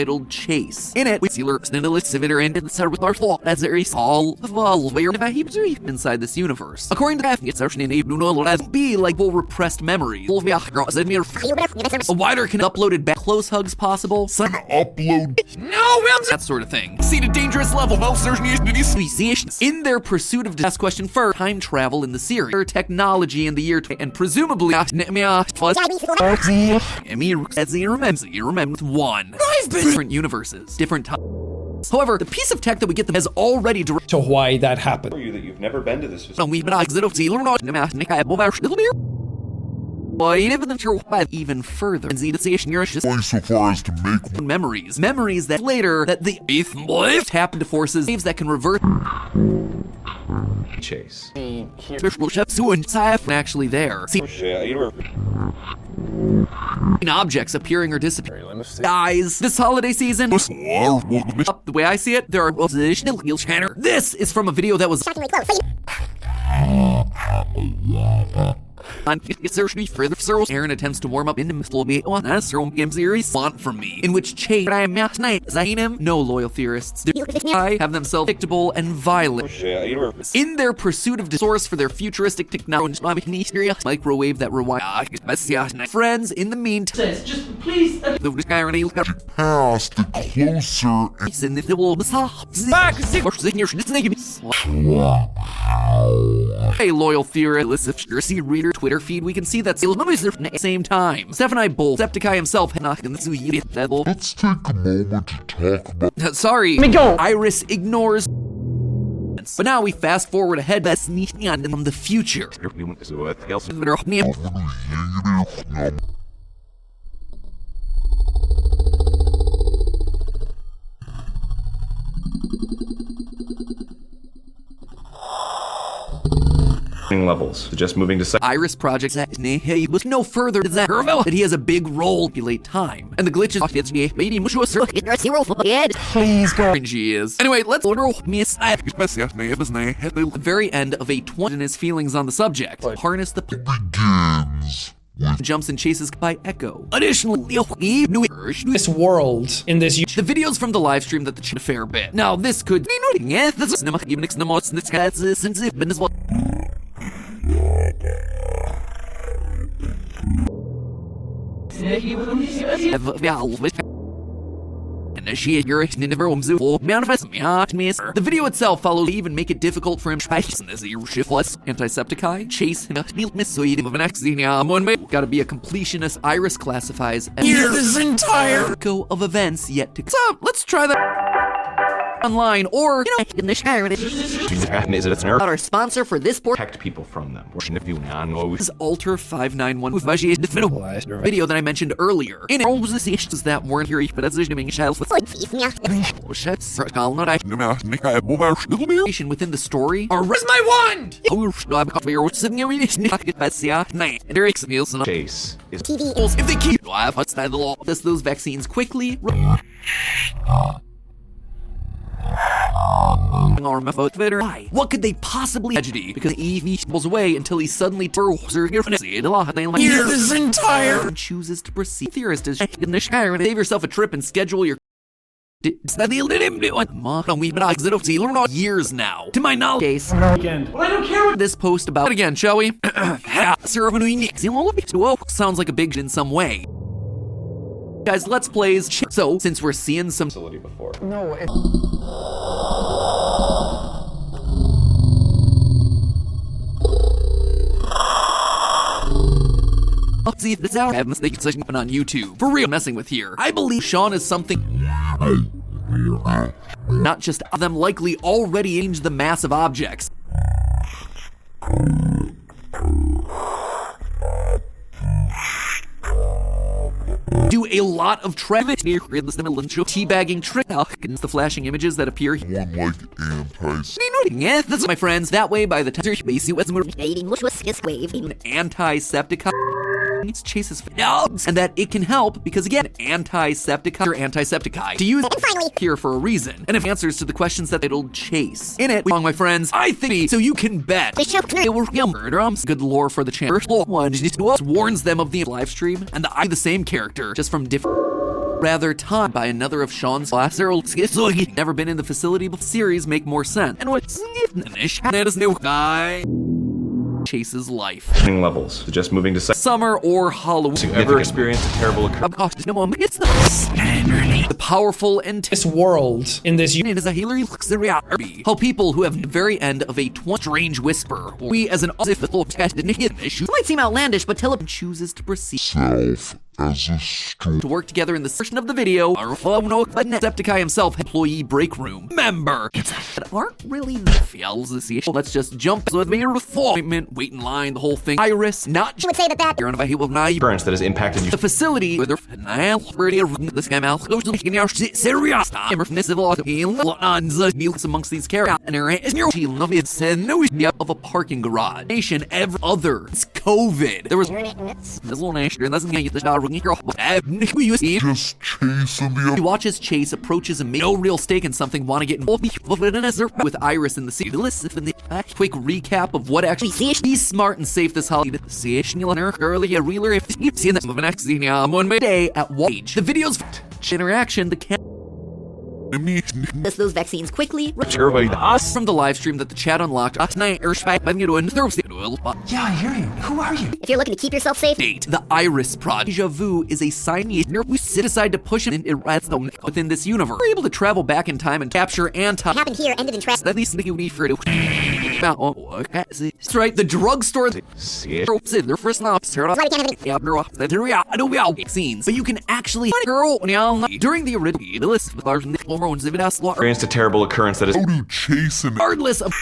titled Chase. In it, we see Civitter and Sarwathar as there is all inside this universe. According to Daphne, it's be like repressed memories. A wider can uploaded back close hugs possible. Some upload. No, that sort of thing. See the dangerous level. In their pursuit of last question for time travel in the series, technology in the year and presumably remember one. Different universes, different times. However, the piece of tech that we get them has already to why that happened. You that you've never been to this facility. Even further, going so far as to make memories that later that the tap into forces that can revert. Chase. Actually there. See, objects appearing or disappearing. Guys, this holiday season, the way I see it, there are this is from a video that was Aaron attempts to warm up into the game series want from me, in which Chase no loyal theorists have themselves predictable and violent in their pursuit of the source for their futuristic technology microwave that rewind friends. In the meantime, just please past the closer Hey, loyal theorist, reader Twitter feed, we can see that at the same time. Steph and I both, Septiceye himself, let's take a moment to talk about. Sorry, Iris ignores. But now we fast forward ahead, that's in the future. Levels, just moving to Iris projects he was no further than that he has a big role to late time, and the glitches please go he is. Anyway, let's at the very end of a in his feelings on the subject. Harness the begins. Jumps and chases by Echo. Additionally, this world in this the videos from the live stream that the a fair bit. Now this could the video itself follows even make it difficult for him Antisepticeye, Chase gotta be a completionist. Iris classifies as this entire go of events yet to so let's try that online or in the our sponsor for this protect people from them. Is Alter 591 video that I mentioned earlier. In it that weren't here, but that's within the story. Where's my wand? Chase is if they keep those vaccines quickly. Why? What could they possibly tragedy? Because EV pulls away until he suddenly this entire chooses to proceed. Theorist is save yourself a trip and schedule your years now. To my knowledge, well, I don't care what this post about it again, shall we? Sounds like a big in some way. Guys, let's plays. So, since we're seeing some facility before. No, see if this out. I have mistakes on YouTube. For real, messing with here. I believe Sean is something. Not just them likely already changed the massive objects. Do a lot of teabagging trick against the flashing images that appear here. One like that's my friends. That way, by the time Antisepticeye chases and that it can help because again, Antisepticeye to use here for a reason. And if answers to the questions that it'll chase in it, my friends, I think so you can bet it will good lore for the channel. One warns them of the live stream and the same character just from different. rather taught by another of Sean's lateral schizoid. Never been in the facility, but series make more sense. And what's that is new guy. Chase's life. Levels. So just moving to Summer or Halloween. ever experienced a terrible occurrence. It's the powerful and This world in this it is a Hillary reality. How people who have the very end of a strange whisper. We as an issue might seem outlandish, but Tele chooses to proceed to work together in the section of the video. Our Decepticeye himself, employee break room member. That aren't really the feels this issue. Let's just jump with me appointment, wait in line, the whole thing. Iris, not would say that you're on a will not Occurrence that has impacted you. the facility with this guy out goes to making serious amongst these characters of a parking garage nation every other it's COVID there was this little nation and doesn't get the just chasing the he watches Chase approaches and make no real stake in something want to get involved with Iris in the city listen the quick recap of what actually he's smart and safe this holiday early a reeler if you've seen this movie next one day at Wage the video's interaction the those vaccines quickly. from the live stream that the chat unlocked last night Yeah, I hear you. Who are you? If you're looking to keep yourself safe, the Iris Project. Deja Vu is a sign we sit aside to push it in within this universe. We're able to travel back in time and capture anti happened here ended in tragedy. at least we need for it. That's right, the drugstore their first scenes, but you can actually during the original list with our Experienced a terrible occurrence that is how do chasing regardless of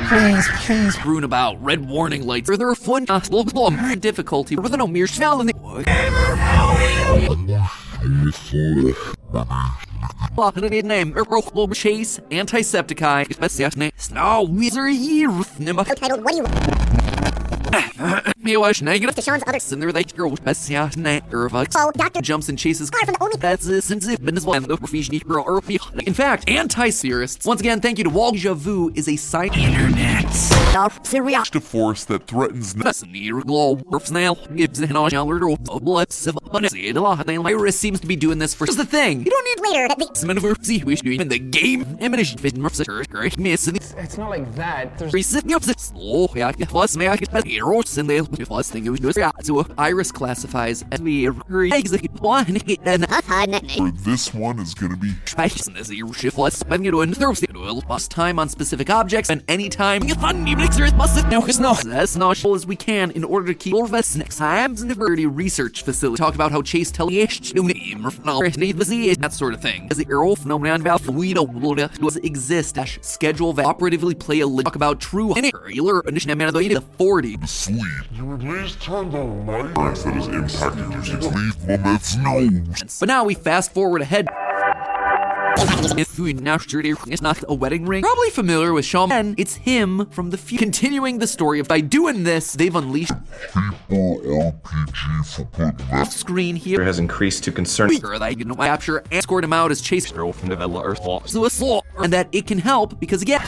please Rune about red warning lights or there are fun difficulty rather no mere smell in the name Chase Antisepticeye Snow Wizard Titled, what do you me was negative to Sean's other and there they go Oh, Dr. jumps and chases from the only that's since it been as well in fact anti-serious once again thank you to Wall Deja Vu is a site internet serious the force that threatens Iris seems to be doing this for here's the thing you don't need later that the in the game It's not like that. There's Iris classifies as the this one is gonna be bust time on specific objects and anytime as knowledgeable as we can in order to keep all of us next times in the research facility talk about how Chase that sort of thing as the we don't exist schedule that operatively play a talk about true the 40 sleep. You at least turn the lights that has impacted you since leave moments no. but now we fast forward ahead it's not a wedding ring. Probably familiar with Sean. And it's him from the future. Continuing the story of by doing this, they've unleashed People LPG for putting off screen here. has increased to concern They can capture and escort him out as Chase from the Earth to a slaw, and that it can help because again,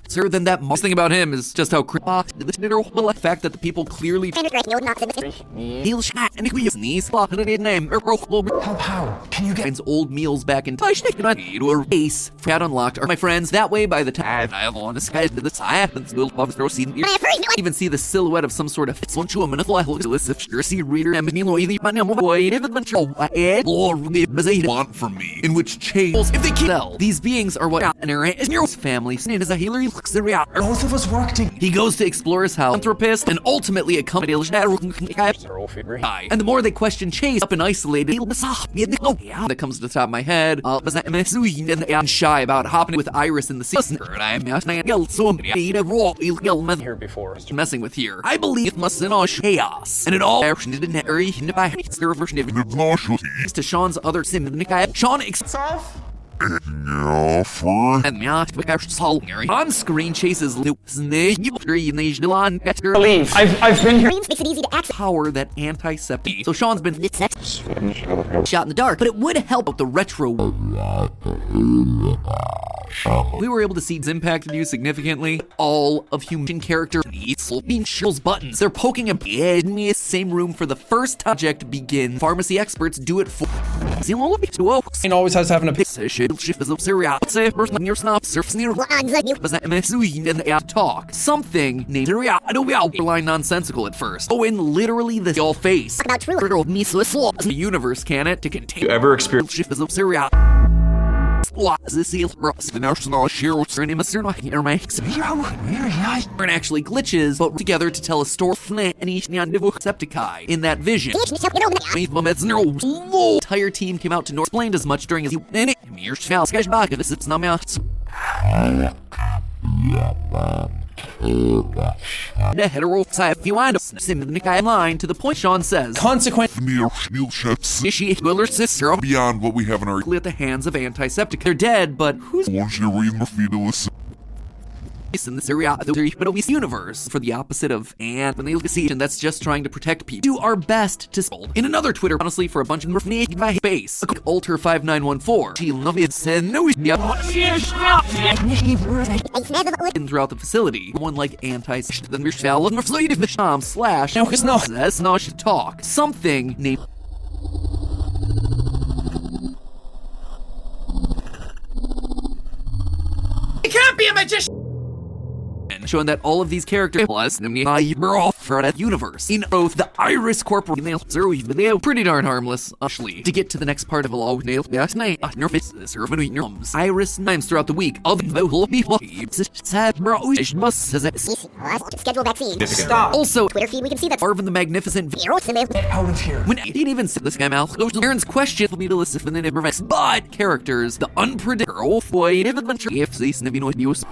sir, then that most thing about him is just how the fact that the people clearly he'll shot and we sneeze name how? Can you get finds old meals back in touch or ace cat unlocked are my friends that way by the time I have on a sky to the side even see the silhouette of some sort of reader and want from me, in which Chase if they kill these beings are what is your family is a healer both of us work together? he goes to explore his house anthropist and ultimately accompany and the more they question Chase up and isolated that comes to the top of my head and shy about hopping with Iris in the season Here before. messing with here I believe must in all chaos and it all to Sean's other sin Sean It's off? Yeah, for And on-screen chases Luke Leave. I've been here. Makes it easy to access. power that antiseptic. So Sean's been Shot in the dark. but it would help with the retro. We were able to see it's impacted you significantly. All of human character being Shill's buttons. They're poking a in the same room for the first time. Project begin. Pharmacy experts do it for. It always has to have an opinion. Talk. Something named line nonsensical at first. Oh, and literally the all face. About true. The universe can it to contain. You ever experience and actually glitches, but together to tell a story and each Septicai in that vision. The entire team came out to North, explained as much during his the hetero if you wind up the line to the point Sean says Consequent. near Schneelchef's initiate Willer's sister beyond what we have in our at the hands of antiseptic. They're dead, but who's once you read the fetus. in the universe for the opposite of and when they look at Season that's just trying to protect people. Do our best to in another Twitter, honestly, for a bunch of my base. Alter 5914. She love it said no throughout the facility. One like anti then we're shall and reflated the sham slash No, it's not. that's not should talk. Something named It can't be a magician. showing that all of these characters plus we're all for that universe in both the Iris Corporation pretty darn harmless actually to get to the next part of a law nail last night Iris names throughout the week of the whole people Schedule vaccine. Stop. also Twitter feed, we can see that. Marvin the Magnificent Get out of here. when he didn't even say this guy mouth Aaron's question will be to listen and then it prevents but characters the unpredictable void of adventure if they snivy no abuse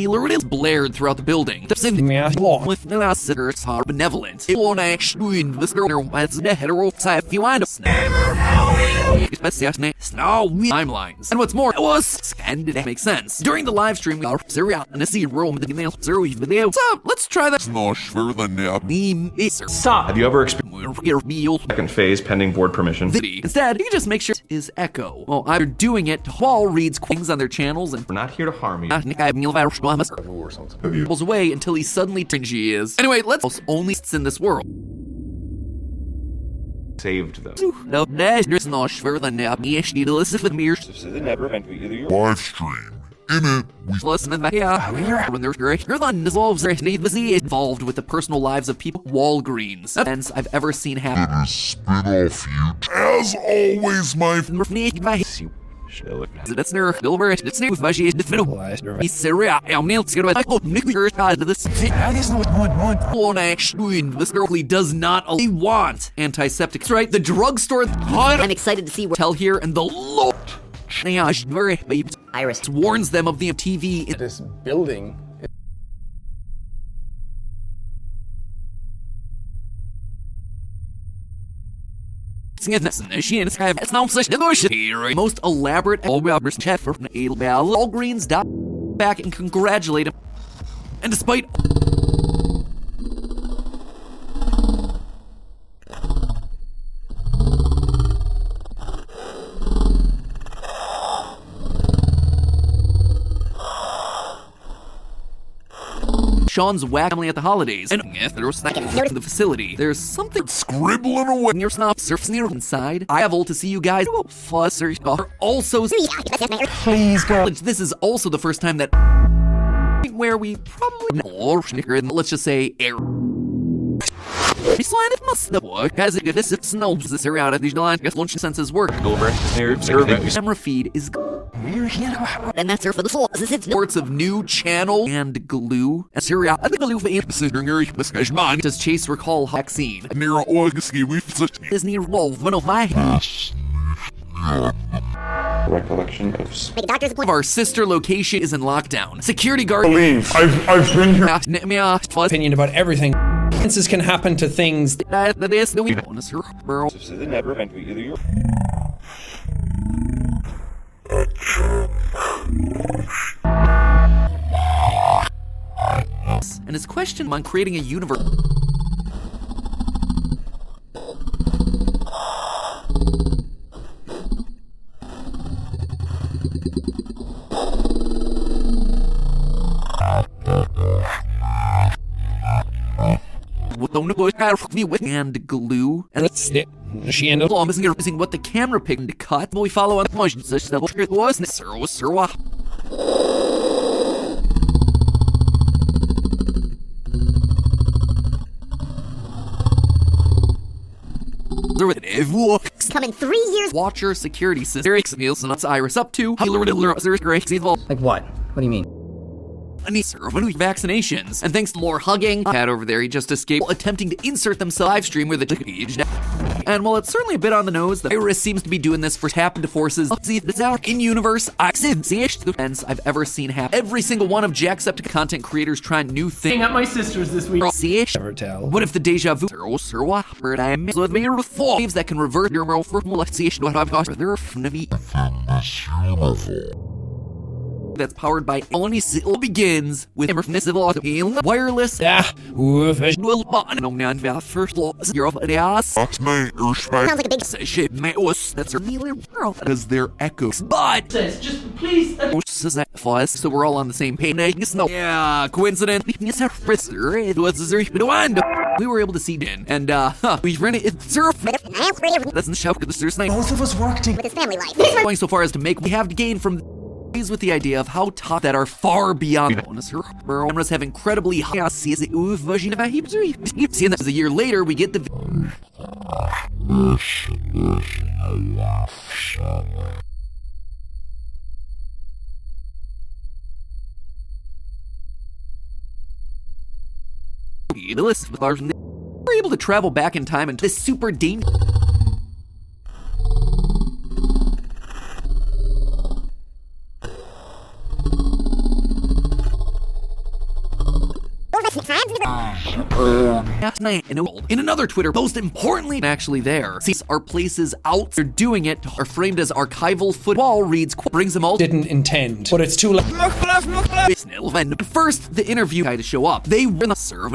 Lord is blared throughout the building. The same Yeah. with no assets are benevolent. It won't actually in this girl as the hetero type you wind up timelines. And what's more, it was scanned to make sense. During the live stream, we are Syria and a sea room with the email video. So let's try that. Not sure the nap. Stop. Have you ever experienced second phase pending board permission? Instead, you can just make sure it is Echo. Well, either doing it, Hall reads things on their channels and We're not here to harm you. pulls away until he suddenly cringy is. Anyway, let's only in this world. Saved them. No, there's no sure than that. You need to listen with me. Live stream. In it, we Listen to that. Yeah, when there's great. Your fun dissolves. There's need to see involved with the personal lives of people. Walgreens. That's I've ever seen happen. spin-off you. As always, my That's near Silver. It's new. Mushy. It's fiddle. He's Syria. I'm nailed to get a nuclear to this. This girl does not want antiseptics, right? The drugstore. I'm excited to see where Tell here and the Lord. Iris. warns them of the TV. This building. Most elaborate chef for Walgreens back and congratulate him. And despite Sean's whack family at the holidays, and there's in the facility. There's something scribbling away. near snop surfs near inside. I have all to see you guys. Fuss or also. Please go. This is also the first time that where we probably let's just say air. Slide it must the work as it this snows this around at these line lunch senses work. Camera feed is And that's her for the soul. reports of new channel and glue. Syria, I think glue for does Chase recall vaccine? Near Oigaski, we've such Disney Wolf, one of my Recollection of Doctor's of our sister location is in lockdown. Security guard Leave. I've been here. opinion Opinion about everything. Can happen to things. This bonus bro. And his question on creating a universe. And glue and using what the camera picked to cut. We follow on the motion such that it was Coming 3 years. Watcher security system. Nielsen Iris up to. Like what? What do you mean? Vaccinations. And thanks to more hugging, cat over there, he just escaped attempting to insert themselves live stream with the and while it's certainly a bit on the nose, the Iris seems to be doing this for tap into forces. In-universe events I've ever seen happen. Every single one of Jacksepticeye content creators trying new things. Hang out my sister's this week. Never tell. What if the deja vu waves that can revert your world for molestation? That's powered by Only begins with wireless. Yeah. Sounds like a big That's because they're echoes. But Says, just please. so we're all on the same page. Yeah, coincidence. We were able to see Din, and we ran it. That's in the show. Both of us worked with his family life. Going so far as to make we have to gain from with the idea of how tough that are far beyond cameras have incredibly high version of seeing that a year later we get the list with ours. We're able to travel back in time into this super dangerous. In another Twitter post, importantly, actually there, sees our places out. They're doing it, are framed as archival football reads, brings them all. Didn't intend, but it's too late. First, the interview guy to show up. They were in the serve.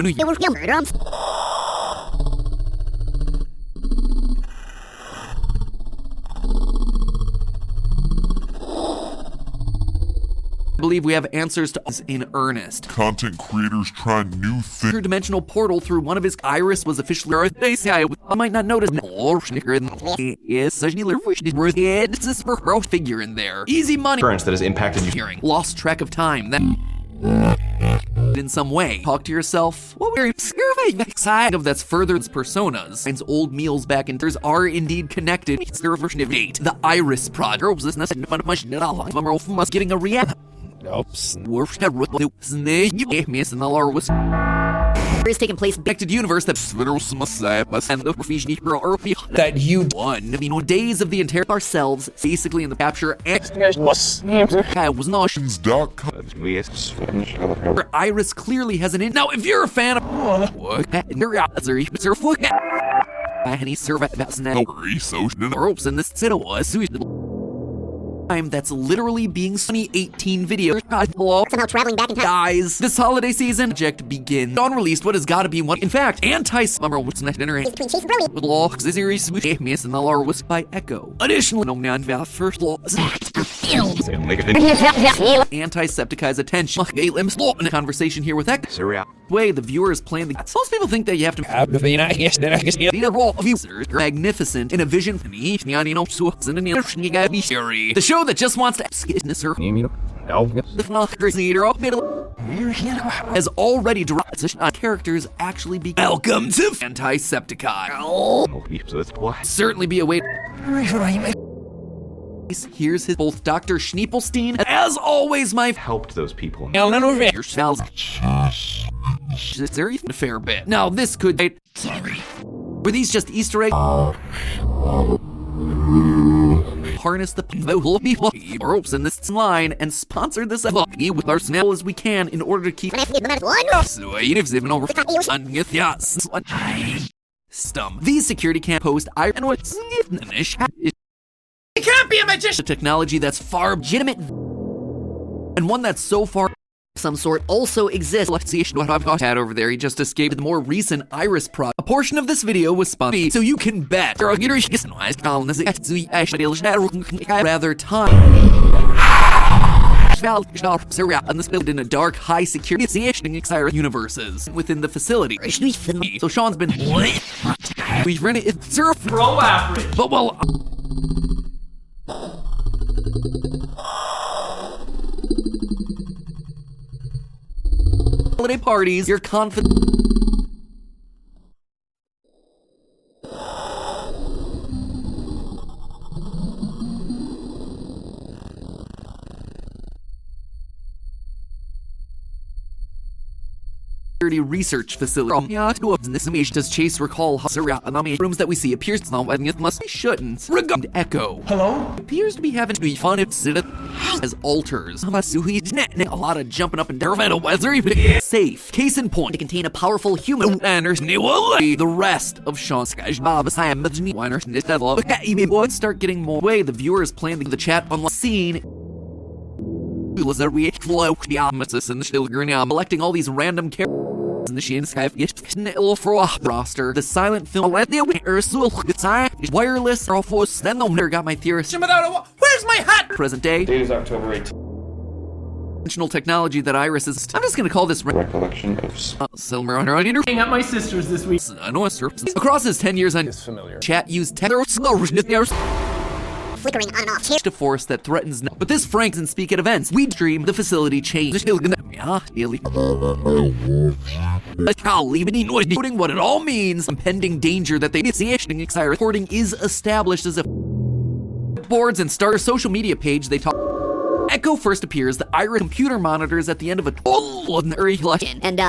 I believe we have answers to us in earnest. Content creators trying new things. Interdimensional portal through one of his Iris was officially Earth. I might not notice. Yes, this is for growth figure in there. Easy money. Occurrence that has impacted you. Hearing. Lost track of time. That in some way. Talk to yourself. What were you side of that's further personas? Finds old meals back in there's are indeed connected. The Iris project. Getting a react. Oops. Is taking place in the connected universe that you won. Days of the entire ourselves, basically in the capture and was Iris clearly has an in. Now, if you're a fan of any service in this time that's literally being 2018 video. Somehow traveling back in time. Guys, this holiday season project begins. Dawn released what has got to be one. In fact, anti-summer was next dinner Between Chase and Brody. with law series miss and the law was by Echo. Additionally, no non first law Anti-Septiceye's attention. In a conversation here with Echo. Way the viewer is playing the. Most people think that you have to be a role of users magnificent in a vision. The show that just wants to has already derived on characters actually be welcome to Anti-Septiceye. Certainly be a way. Here's his both Dr. Schneepelstein, as always, my Helped those people. your smells. There even a fair bit. Now this could. Sorry. Were these just Easter eggs? Harness the people ropes in this line and sponsor this with our snail as we can in order to keep. system. These security cam post It can't be a magician! a technology that's far legitimate and one that's so far some sort also exists. Let's see what I've got over there. He just escaped the more recent Iris product. A portion of this video was sponsored, so you can bet. Rather time. And this built in a dark, high security universes within the facility. So Sean's been we've run it surf Bro average. but well holiday parties, you're confident. Research facility. This image does Chase recall rooms that we see appears now and it must be shouldn't. Regard Echo. Hello? Appears to be having to be fun as altars. A lot of jumping up and down. Safe. Case in point to contain a powerful human. The rest of Sean's start getting more way. The viewers playing the chat on the scene. Collecting all these random characters in the Sheen Sky roster. The silent film wireless then the got my theorist. Where's my hat? Present day. Date is October 18th. Conventional technology that Iris is. I'm just gonna call this Recollection of Silver on her interview. Hang at my sister's this week. Across his 10 years on familiar. chat used Flickering on and off. to force that threatens now. But this Frank doesn't speak at events. We dream the facility changed. Including what it all means. Impending danger that they recording is established as a boards and start a social media page. They talk. Echo first appears the Iris computer monitors at the end of a And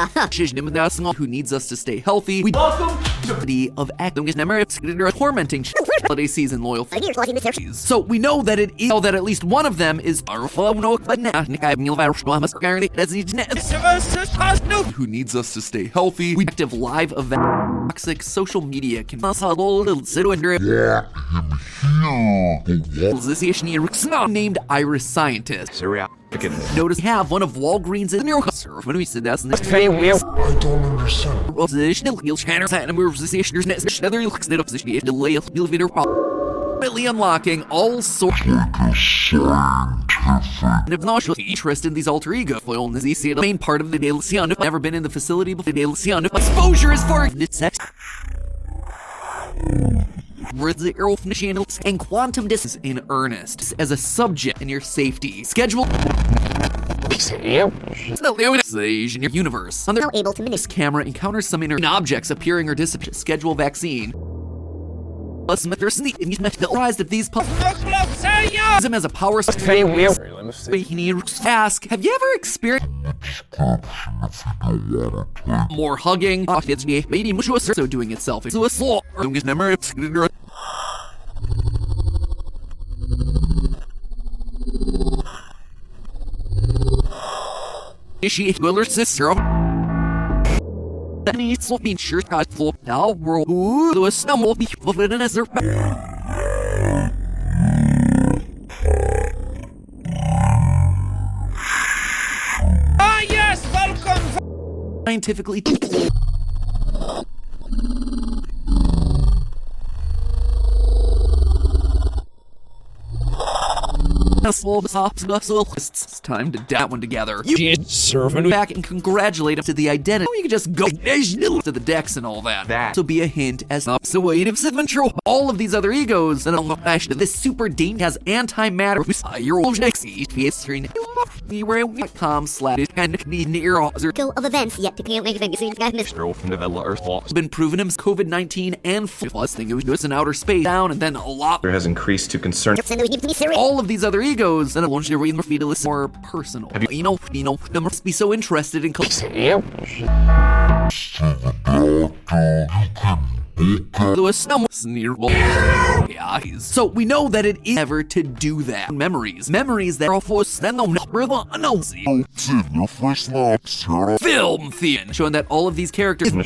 who needs us to stay healthy. We Welcome to of acting is tormenting holiday season loyal. Here's So we know that it is that at least one of them is who needs us to stay healthy. We active live event toxic social media can named Iris scientist. Notice we have one of Walgreens in your when we said that's in this I don't understand. unlocking all sorts of not interest in these alter ego foil the main part of the Delicion have never been in the facility before the Delicion exposure is for sex and quantum distance in earnest as a subject in your safety schedule. In your universe. On now able to this camera encounters some inner objects appearing or disappearing. Schedule vaccine. Surprised if these him as a power ask, have you ever experienced more hugging? It's me, so doing itself. So a slow. She Willer's sister. That needs to be sure to flop now. Ooh, the stumble be flipping as their Ah, yes, welcome! scientifically. It's time to that one together. You Servant back and congratulate him to the identity. You can just go to the decks and all that. So be a hint as so wait if control all of these other egos and this super date has antimatter. Your old go of events yet to can't make things been proven him COVID-19 and plus thing it was just in outer space down and then a lot Has increased to concern. all of these other egos and I want you to read more fetus more personal. You know, they must be so interested in Lewis So we know that it is never to do that. Memories that are forced then film theory, showing that all of these characters film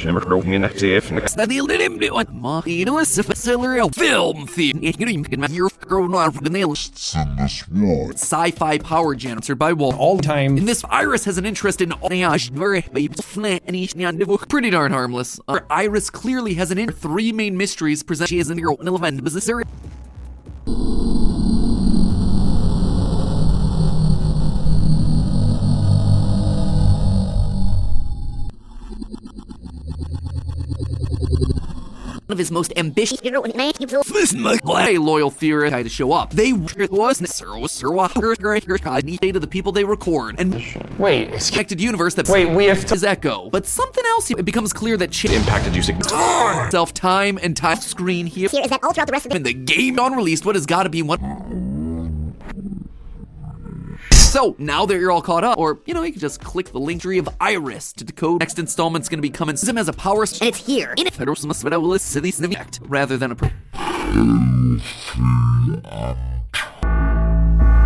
theory. Sci-fi power generator by Walt. All the time. In this, Iris has an interest in pretty darn harmless. Iris clearly has an three main mysteries present. She is in your event. One of his most ambitious a loyal theorist to show up. They was to the people they record and Wait, connected universe that we have to is Echo. But something else, it becomes clear that she Impacted you significantly. self time and time screen here. Here is that all throughout the rest of And the game on released what has got to be one. So, now that you're all caught up, or, you can just click the link tree of Iris to decode. Next installment's gonna be coming. Sim has a power and it's here. In it. rather than a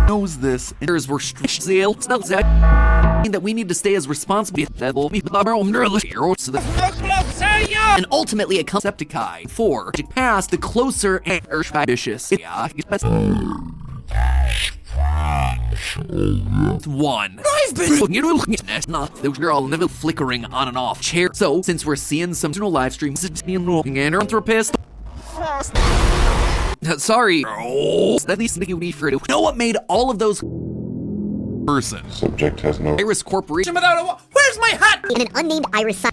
knows this. There's were that we need to stay as responsible and ultimately a Concepticai. 4. Past the closer and ambitious. 1. I've been not they're all level flickering on and off chair. So since we're seeing some live streams anthropist. Sorry. At least know what made all of those person. Subject has no Iris Corporation. Where's my hat? In an unnamed Iris son.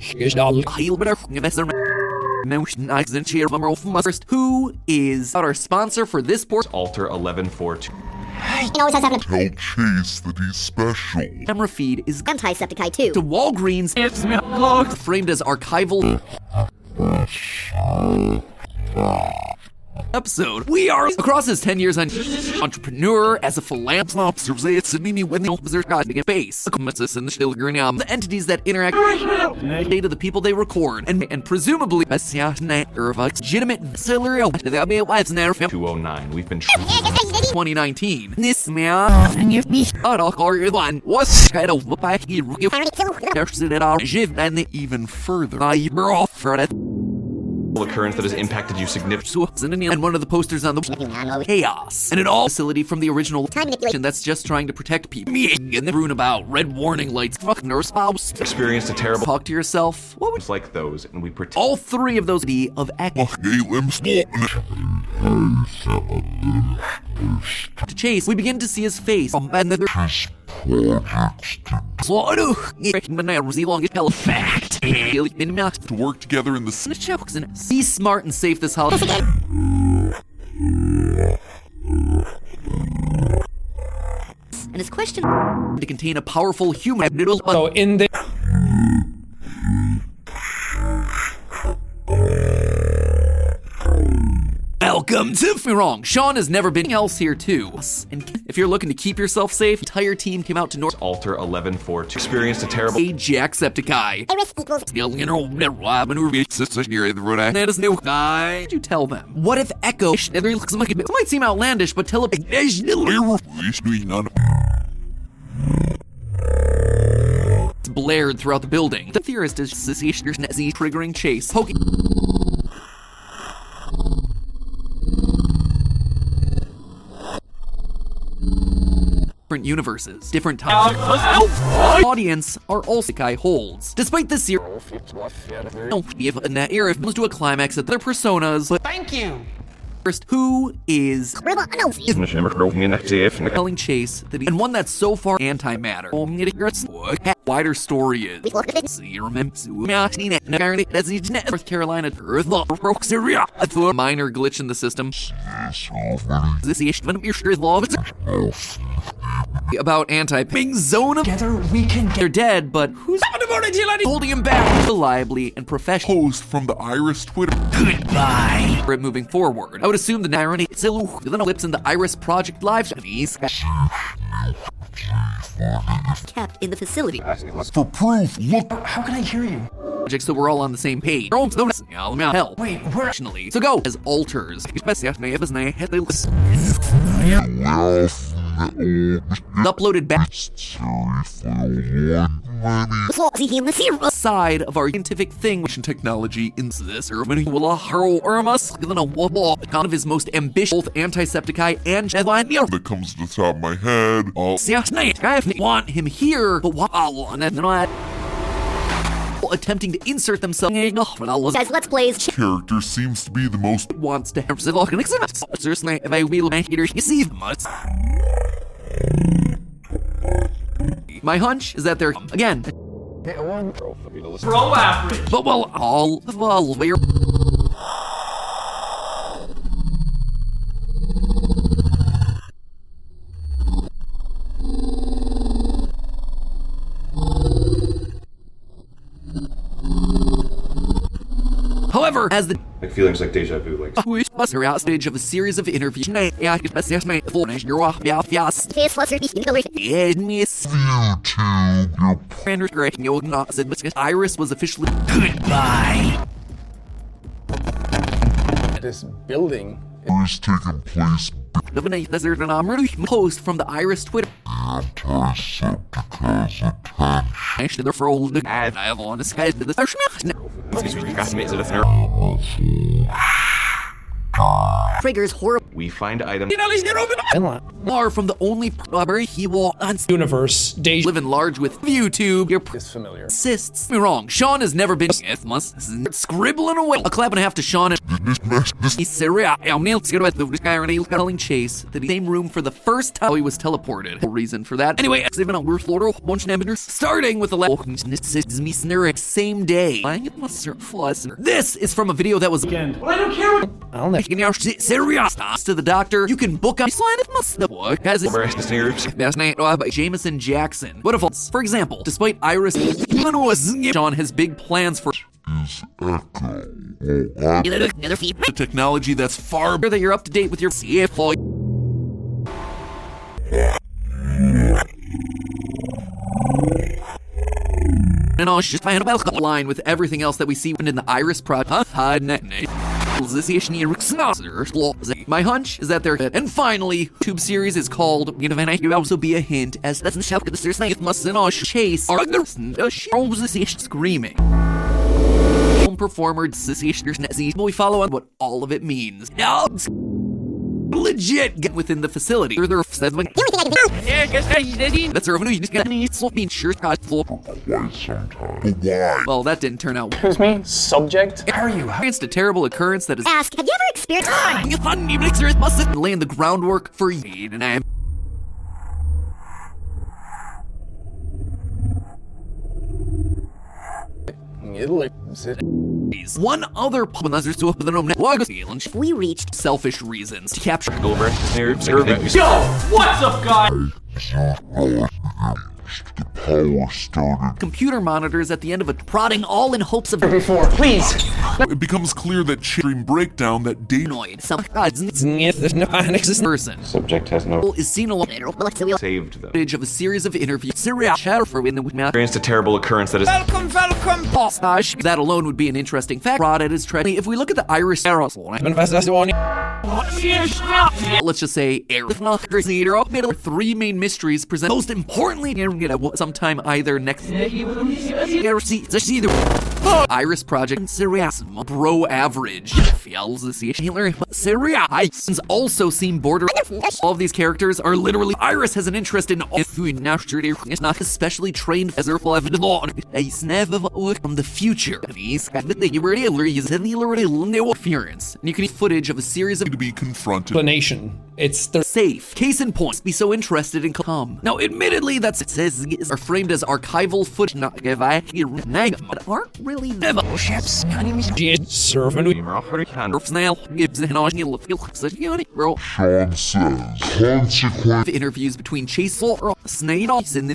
Who is our sponsor for this port? Alter 1142. He always has happened. tell Chase that he's special. Camera feed is Antisepticai too. to Walgreens. It's me. Framed as archival episode. We are across his 10 years on entrepreneur as a philanthropist. When the got to get base. The entities that interact data the people they record and presumably legitimate 209. We've been 2019. This man was kind of and even further. occurrence that has impacted you significantly. And one of the posters on the chaos. And it all facility from the original Time manipulation. that's just trying to protect people. And the rune about red warning lights. Fucking nurse spouse. Experienced a terrible Talk to yourself. What would like those, and we protect. all three of those be of Echo to Chase? We begin to see his face. And then fact. To work together in the Be smart and safe this holiday. And his question to contain a powerful human noodle. So in the Welcome to Wrong. Sean has never been else here too. And if you're looking to keep yourself safe, the entire team came out to North Alter 1142. Experienced a terrible. Jacksepticeye. Iris equals. That is new guy. Did you tell them? What if Echo? It might seem outlandish, but tell it's blared throughout the building. The theorist is triggering Chase. Poking. Different universes, different times. Audience are also Kai holds. Despite this series, don't give in that era comes to a climax at their personas. But Thank you. first, who is telling Chase that and one that's so far antimatter? Wider story is North Carolina Earth minor glitch in the system. About anti-ping zone. Together we can get. They're dead, but who's holding him back reliably and professionally? post from the Iris Twitter. Goodbye. For it moving forward. I would assume the irony clips in the Iris Project live streams Kept in the facility. For proof, look How can I hear you? project so we're all on the same page. Hell. Wait, where? Additionally, so go as alters. Uploaded back side of our scientific thing, which in technology in this one of his most ambitious both Antisepticeye and Jedi that comes to the top of my head. I want him here, but not attempting to insert themselves. Guys, let's plays. Character seems to be the most Wants to have if I will you see much. My hunch is that they're again. Pro average. But well, all we're however, as the Like feelings like deja vu, like Buster out stage of a series of interviews. Face fluster, Iris was officially Goodbye. This building. is taking place post from the Iris Twitter. Actually, they're for old. I have on this guy. triggers horrible. we find items. Far from the only library he will Universe. Deja. live in large with YouTube. Your Is familiar. assists me wrong. Sean has never been scribbling away. A clap and a half to Sean and he's telling Chase that he's in the same room for the first time he was teleported. No reason for that. Anyway, we're starting with the same day. This is from a video that was Well, I don't care what. I'll never. to the doctor. You can book on by Jameson Jackson. What if, for example, despite Iris, Sean has big plans for the technology that's far better that you're up to date with your CFO. And I'll just find a line with everything else that we see in the Iris project. My hunch is that they're and finally, tube series is called you also be a hint as that's the must chase screaming. Performer we follow on what all of it means. Now legit get within the facility. They're seven. That's our new sure well, that didn't turn out. Excuse me. Subject. Where are you? Experienced a terrible occurrence that is Ask, have you ever experienced laying the groundwork for you and I. One other we reached selfish reasons to capture Yo, what's up, guys? the power started. computer monitors at the end of a prodding all in hopes of Before, please. It becomes clear that during breakdown that data annoyed. Some person Subject has no is seen along saved them. footage of a series of interviews. Syria shadow for in the Experienced a terrible occurrence that is postage. That alone would be an interesting fact. Fraud at his trend. If we look at the Iris aerosol, let's just say three main mysteries present. Most importantly, sometime either next Iris Project Syria Bro Average Syria also seem border. All of these characters are literally Iris has an interest in is not especially trained as from the future. Interference. And you can see footage of a series of to be confronted. Explanation. It's the safe. Case in point, be so interested in come. Now, admittedly, that's it says are framed as archival footage, not but aren't really ships. servant. Snail Sean says, consequence interviews between Chase or Snail and the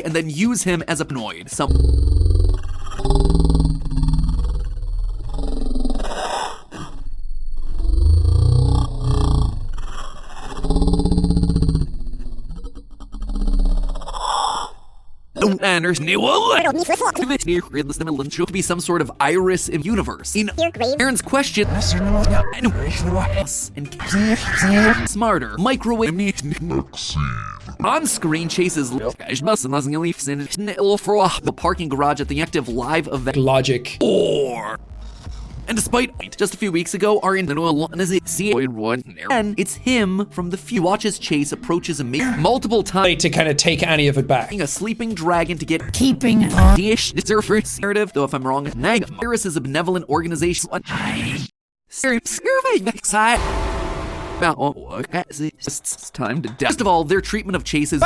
and then use him as a pnoid. Anders should be some sort of iris in universe. In Your grave. Aaron's question and smarter microwave on-screen chases the parking garage at the active live event Logic. and despite just a few weeks ago, our and it's him from the few watches Chase approaches him multiple times To kind of take any of it back. a sleeping dragon to get Keeping surfer's narrative, though if I'm wrong, Iris is a benevolent organization. It's time to death. First of all, their treatment of Chase is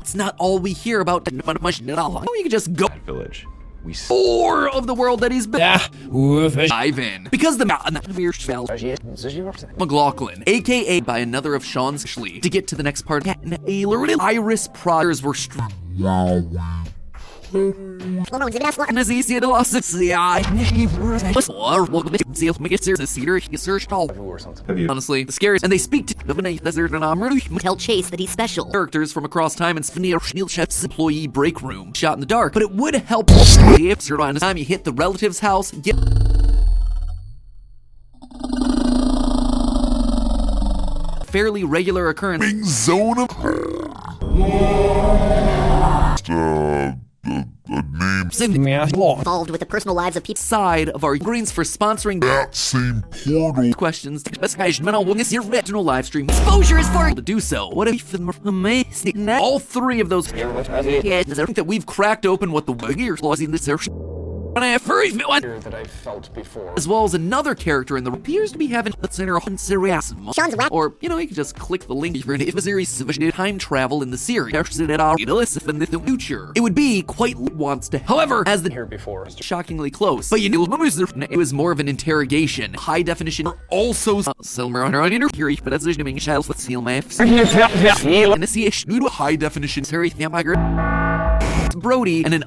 it's not all we hear about. You can just go Village. We more of the world that he's been. Yeah. Dive in. Because the McLaughlin, aka by another of Sean's Ashley, to get to the next part. Iris Prodders were honestly, the scariest, and they speak to Tell Chase that he's special. characters from across time and Chef's employee break room, shot in the dark. But it would help if by the time you hit the relative's house, get fairly regular occurrence. Zone of name Involved with the personal lives of people. Side of our greens for sponsoring that same portal. questions. Your original live stream exposure is for to do so. What if amazing? All three of those that we've cracked open what the years was in this when I have furry That I felt before. as well as another character in the appears to be having a center on serious. Sean's whack. Or, you know, you can just click the link for a series of time travel in the series. In the future. It would be quite wants to. However, as the Here before. shockingly close. But you know, it was more of an interrogation. High definition. Also, Silmer on our interview, but that's assuming child with seal maps. And see a high definition series. Brody and an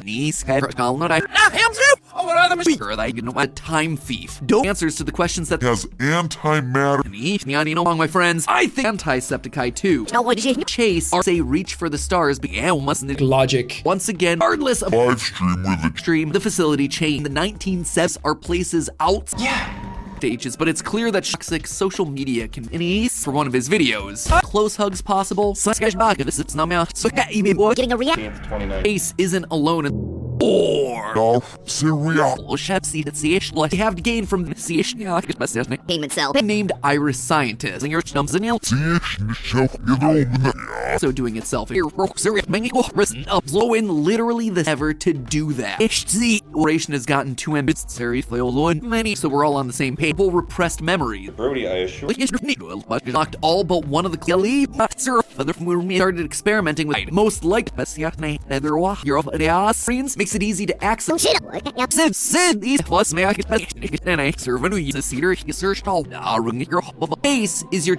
niece had a time thief. Don't answers to the questions that Has antimatter. my friends. I think Antisepticeye 2. Chase or say reach for the stars began mustn't Logic. once again, regardless of Live stream with it. stream, the facility chain, the 1970s are places out. Stages, but it's clear that toxic social media can for one of his videos. Close hugs possible. Getting a react. Ace isn't alone in Serial. they have to gain from the Payment cell. named Iris Scientist. And your chums and also doing itself here. Blowing literally the ever to do that. The operation has gotten too ambitious. Many, so we're all on the same page. Repressed memories. Brody, I assure Locked all but one of the we started experimenting with most like screens makes it easy to access. These plus and I serve and use a cedar search all your base is your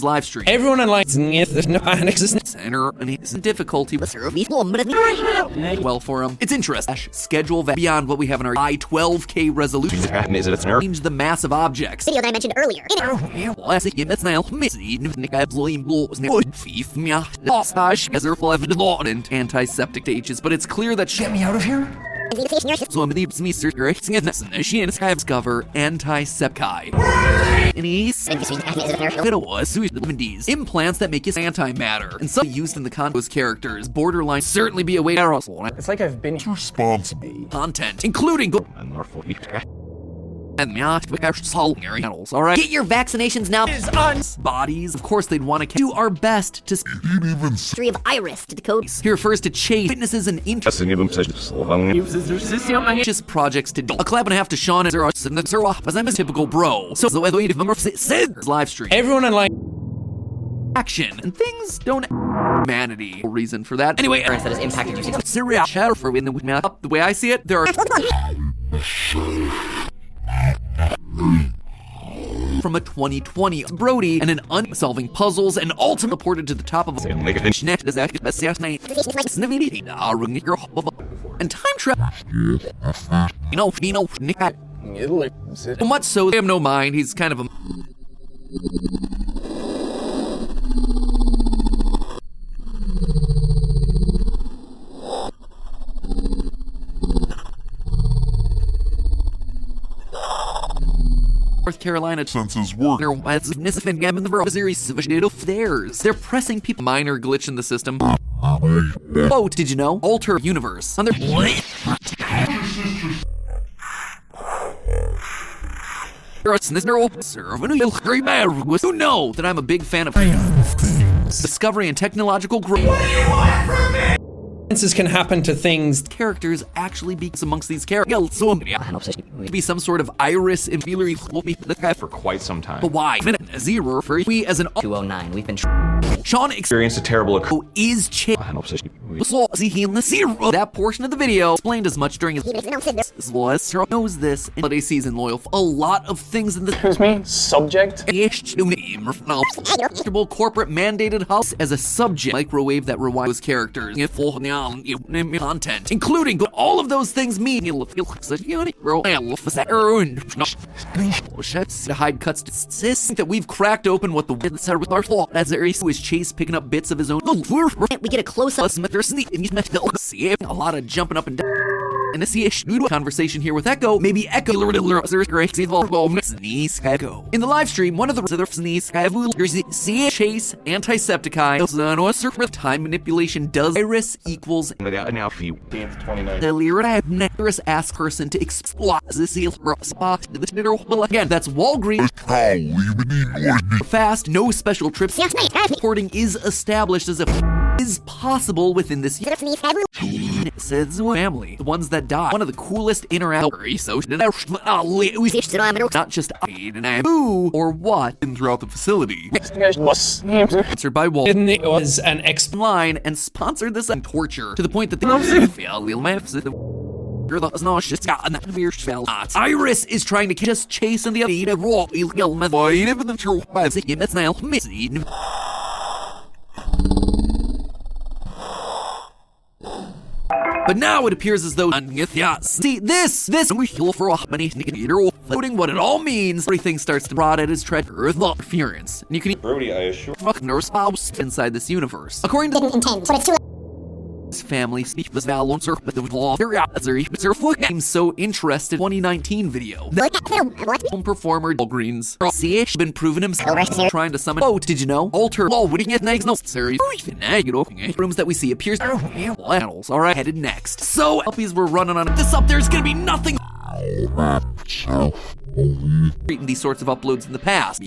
live stream. Everyone online there's no existence. Center and it's difficulty well for him. It's interesting. Schedule that beyond what we have in our i12K resolution. is it Change the massive objects. Video that I mentioned earlier. Antiseptic ages, but it's clear that Get me out of here. so many discover Antisepticeye. And he's implants that make his antimatter, and some used in the Congo's characters. Borderline certainly be a way to It's like I've been here. Responsible. content, including And channels, all right? Get your vaccinations now. Bodies, of course, they'd want to do our best to History of Iris to decode. he refers to chase witnesses and interests projects to do. A clap and a half to Sean and as I'm a typical bro. So the way live stream. Everyone online. Action and things don't humanity reason for that. Anyway, That has impacted you. Syria shadow for in the way I see it, there are from a 2020 Brody and an unsolving puzzles and ultimate reported to the top of a and time travel. So much so they have no mind. He's kind of a North Carolina Senses work. They're pressing people. Minor glitch in the system. Oh, did you know? Alter universe. On their who know that I'm a big fan of discovery and technological growth. Can happen to things. Characters actually be amongst these characters. So be some sort of iris in For quite some time. But why? Zero for we as an 209. We've been. Sean Experienced a terrible who is chase. That portion of the video explained as much during his knows this holiday season loyal. A lot of things in the Excuse me? Subject? corporate mandated house as a subject microwave that rewinds characters content, including all of those things mean to hide cuts to that we've cracked open what the said with our fault as there is Chase picking up bits of his own. We get a close up. See a lot of jumping up and down. And this conversation here with Echo, maybe Echo in the live stream, one of the Chase Antisepticeye time manipulation does Iris equals Iris asks person to explore this again, that's Walgreens fast, no special trips. Reporting is established as is possible within this says family, the ones that die. One of the coolest interactions, not just who or what throughout the facility. Sponsored by Walt. It was an line and sponsored this and torture to the point that the Iris is trying to just chase in the But now it appears as though see this floating what it all means. Everything starts to rot at his treasure interference. And you can Brody, I assure inside this universe. According to his family speak was Valon but the law I'm so interested 2019 video. Home performer Walgreens been proven himself trying to summon. Oh, did you know? Alter law would get next no series. Rooms that we see appears panels. Alright, headed next. So LPs were running on this up, there's gonna be nothing. Treating these sorts of uploads in the past.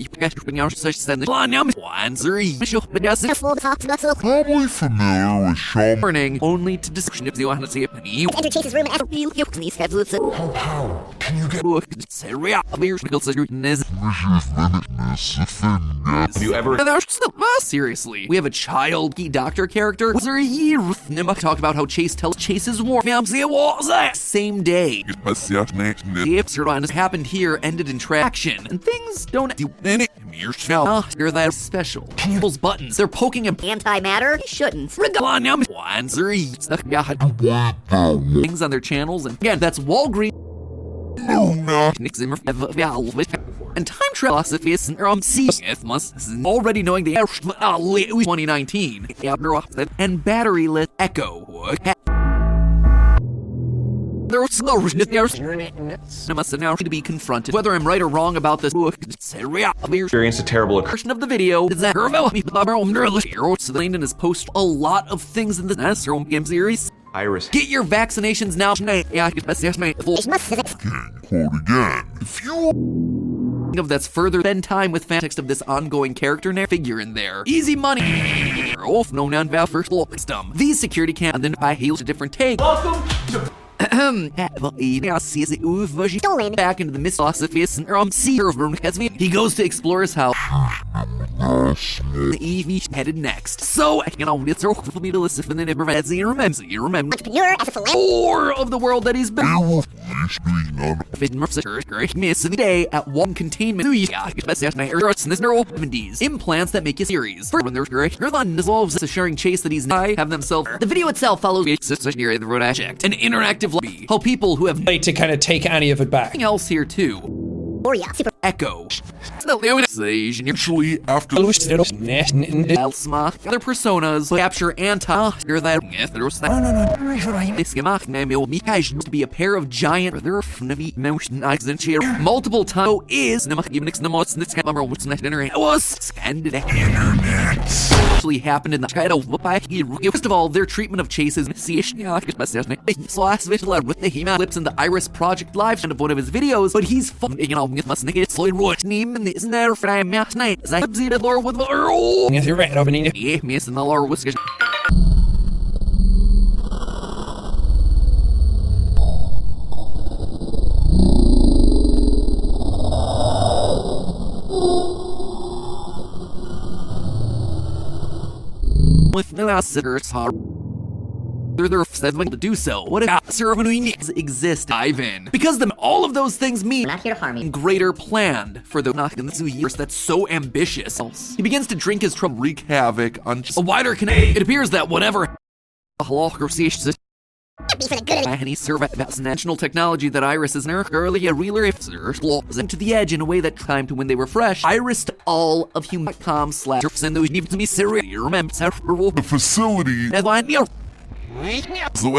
Probably familiar with Shaw. Warning only to description if you want to see it. Enter Chase's room and How can you get Have you ever seriously? We have a child doctor character. Talk about how Chase tells Chase's war. Same day. It happened here, ended in traction, and things don't do you're that special. People's buttons, they're poking him. antimatter. He shouldn't. Things on their channels, and again, that's Walgreens. And time travel is already knowing the 2019 and battery-lit Echo. There's no now to be confronted. Whether I'm right or wrong about this, experienced a terrible version of the video is that explained in his post a lot of things in the game series. Iris. Get your vaccinations now. Quote again. If you Of that's further than time with context of this ongoing character figure in there. Easy money. Off no non first system. These security cam identify heals a different take. Welcome to Stolen. Back into the Mississippi he goes to explore his house. The EV headed next. So, it's for me to listen and then it remember. Entrepreneur as a philanthropist. More of the world that he's been. Miss the day at one containment. Implants that make you series. When there's Gerlon dissolves to sharing chase that he's not have themselves. The video itself follows an interactive lobby. How people who have Like to kind of take any of it back. nothing else here too. Super. Echo. actually after Elsma. Other personas capture to be a pair of giant multiple times is actually happened in the title. First of all, their treatment of Chase is with the Hema Lips in the Iris Project live of one of his videos, but he's isn't there for I'm last night as I updated Laura with the Yes, you're right, opening it. yeah, miss and the Laura was with no sitters they're settling to do so. What if ceremonies exist? Dive in. Because then all of those things mean Not here to harm you. greater planned for the knock in the years that's so ambitious. He begins to drink his trouble, wreak havoc on a wider connection. It appears that whatever Be for the good of any national technology that Iris is early a reeler into the edge in a way that time to when they were fresh. Iris to all of human.com / and those need to be serious. Remember the facility. So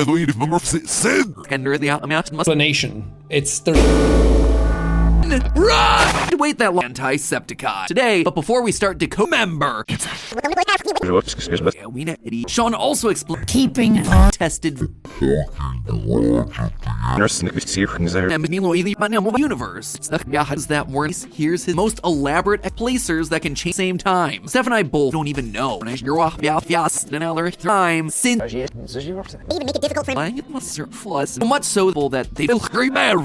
Ender the amount must Explanation. It's the run! Wait that long. Antisepticon today, but before we start member. Yeah, we know Eddie. Sean also explained keeping tested universe. Has that works? Here's his most elaborate placers that can change same time. Steph and I both don't even know. You're off another time since even make it difficult for him. so much so that they feel very bad.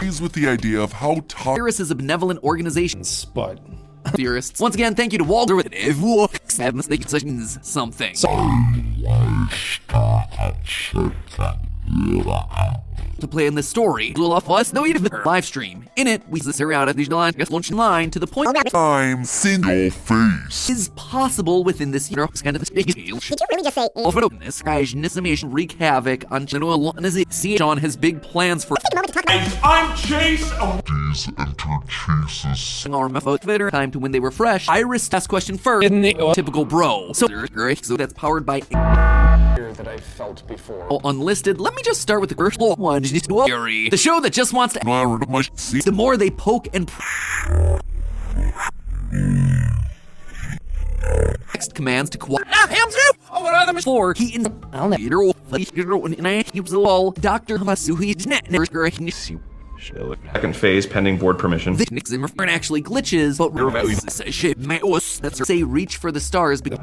He's with the idea of how Iris is a benevolent organization. but Theorists. Once again, thank you to Walter with something. To play in this story, live stream. In it, we sit out at the launch line to the point I'm single face. is possible within this kind of Did you really just say this guy's nismation wreak havoc on Sean has big plans for take a moment to talk about I'm Chase. These enter Chase's Twitter time to when they were fresh. Iris asked question first. didn't it? Typical bro. So that's powered by That I felt before. unlisted. Let me just start with the first one. The show that just wants to. The more they poke and. Text commands to quiet. Floor. He in I'll never. Dr. Masuhi. Second phase pending board permission. The Zimmer actually glitches, but that's say reach for the stars because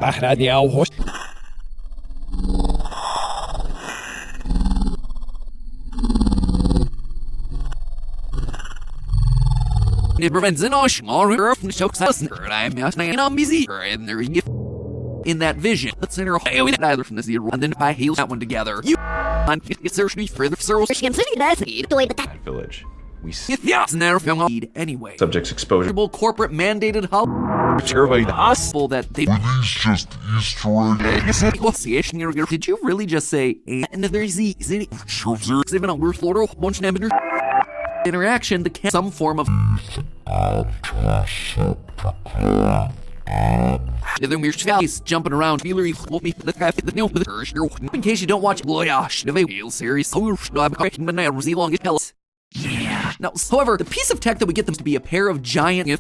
it prevents an ocean in that vision. Let's enter either from the zero and then if I heal that one together. You search me further Village. We anyway. subjects exposure. Corporate mandated possible that they Were these just Easter eggs? did you really just say interaction the some form of jumping around in case you don't watch series yeah. Now, however, the piece of tech that we get them to be a pair of giant to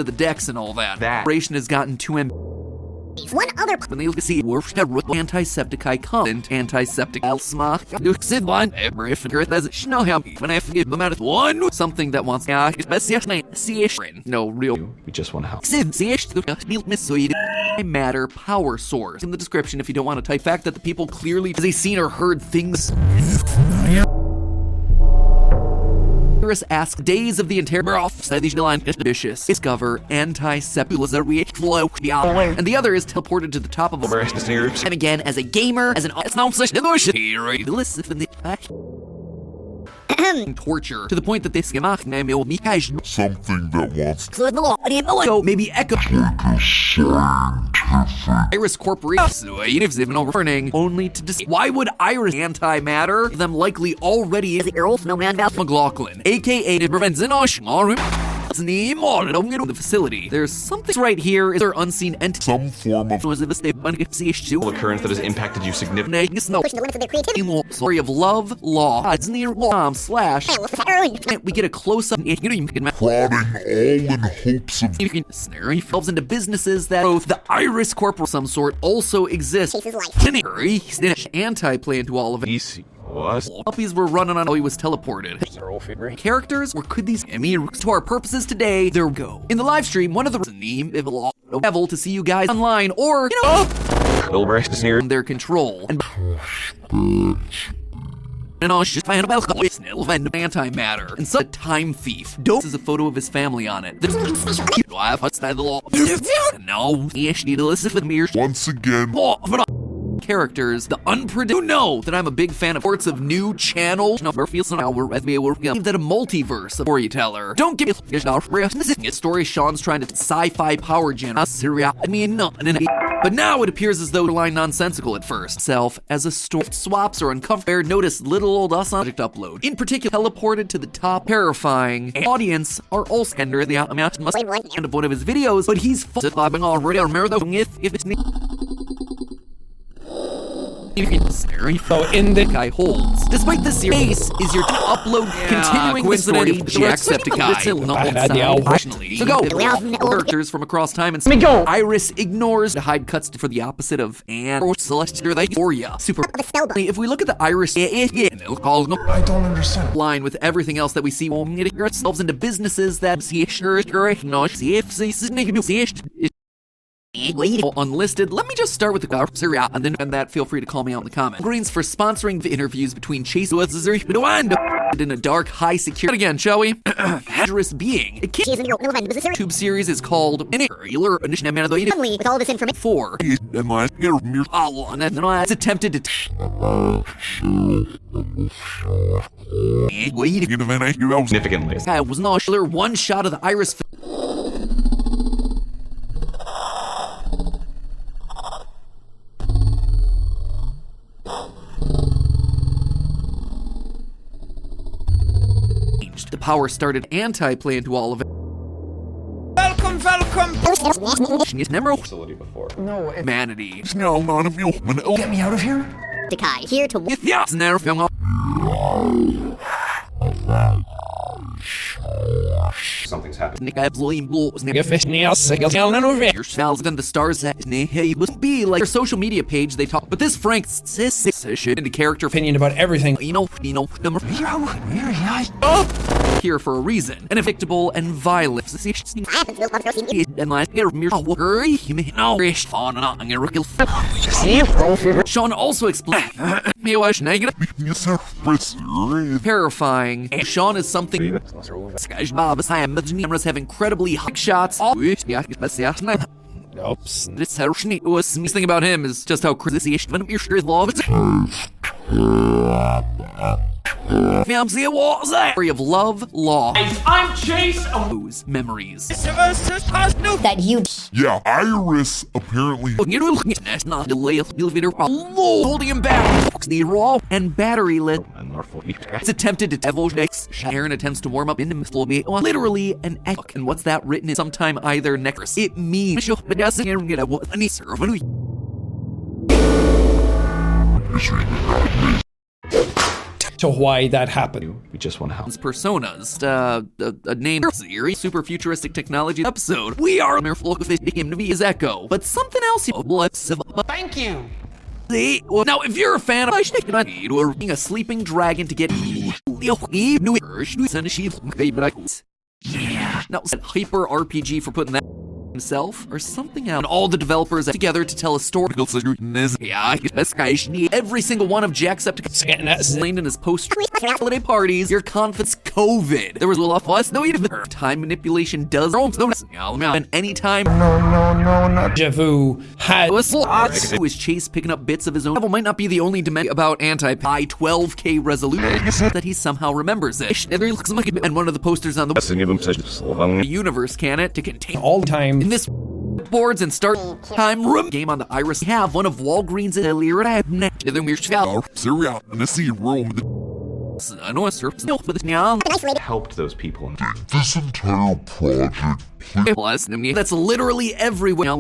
the decks and all that. Operation has gotten too One other when they see worst antiseptic content, antiseptic smart, Sid one, ever if it as it know how when I forget them out of one, something that wants no real. We just want to help. Sid matter power source in the description if you don't want to type fact that the people clearly has they seen or heard things. Iris asks days of the entire vicious discover antiseptic flow and the other is teleported to the top of a and again as a gamer as an torture to the point that they Something that wants to so maybe echo Iris Corporation warning only to why would Iris antimatter them likely already is McLaughlin aka the facility. There's something right here. Is there unseen entity? some form of Occurrence that has impacted you significantly. pushing the limits of their creativity. Story of love, law, slash. We get a close up. plotting all in hopes of Snary falls into businesses that both the Iris Corp of some sort also exist. Anti-plan to all of it. Easy. What? Puppies were running on. Oh, he was teleported. Characters, or could these? To our purposes today, there we go. In the live stream, one of the level to see you guys online, or their control. And I just find about antimatter and such a time thief. Dope is a photo of his family on it. No, once again characters, the unpredictable. You know that I'm a big fan of sorts of new channel. That a multiverse of storyteller. Don't give me a story. Sean's trying to sci-fi power gen. But now it appears as though the line nonsensical at first. Self as a story swaps or uncomfortable. Notice little old us on project upload. In particular, teleported to the top. Terrifying. Audience are also under the amount must end of one of his videos, but he's already. Remember though if it's So in the guy holds. Despite this series is your upload continuing the story of Jacksepticeye. So go. Characters from across time and space. Iris ignores to hide cuts for the opposite of and or Celestia they for ya. Super. If we look at the Iris I don't understand. line with everything else that we see, we'll get ourselves into businesses that unlisted. Let me just start with the and then that feel free to call me out in the comments. Greens for sponsoring the interviews between Chase in a dark, high security. Again, shall we? Dangerous being. A YouTube series is called With all this information. 4. It's attempted to Significantly. I was not sure one shot of the Iris the power started anti-plan to all of it. Welcome. It's never Facility before. No, humanity. no not of you get me out of here. Dekai, here to Yeah, it's never Something's happened. Your smells then the stars that must be like their social media page they talk, but this Frank shit into character opinion about everything. number here for a reason, and predictable and violent. And like Sean also explained terrifying. Sean is something cameras have incredibly hot shots. Oops. This thing about him is just how crazy story of love, law, I'm Chase. memories. that you yeah Iris apparently That's not delay. Holding him back. The raw and battery lit. It's attempted to devil next. Sharon attempts to warm up into literally an eck. And what's that written in sometime either next? It means to why that happened. We just want to help. Personas, a name series, super futuristic technology episode. We are merful of him to be his echo, but something else. Thank you. Now, if you're a fan of or being a sleeping dragon to get now, Hyper RPG for putting that himself or something else. And all the developers together to tell a story. Every single one of Jacksepticeye's explained in his post-holiday parties. Your confidence, COVID. There was a lot of us. No, time manipulation does. And anytime. No. Javu had who is Chase picking up bits of his own level might not be the only dimension about anti-pi 12K resolution that he somehow remembers it. And one of the posters on the universe can it to contain all the time. In this boards and start time room game on the Iris, we have one of Walgreens Helped those people. This entire project. Plus, that's literally everywhere. And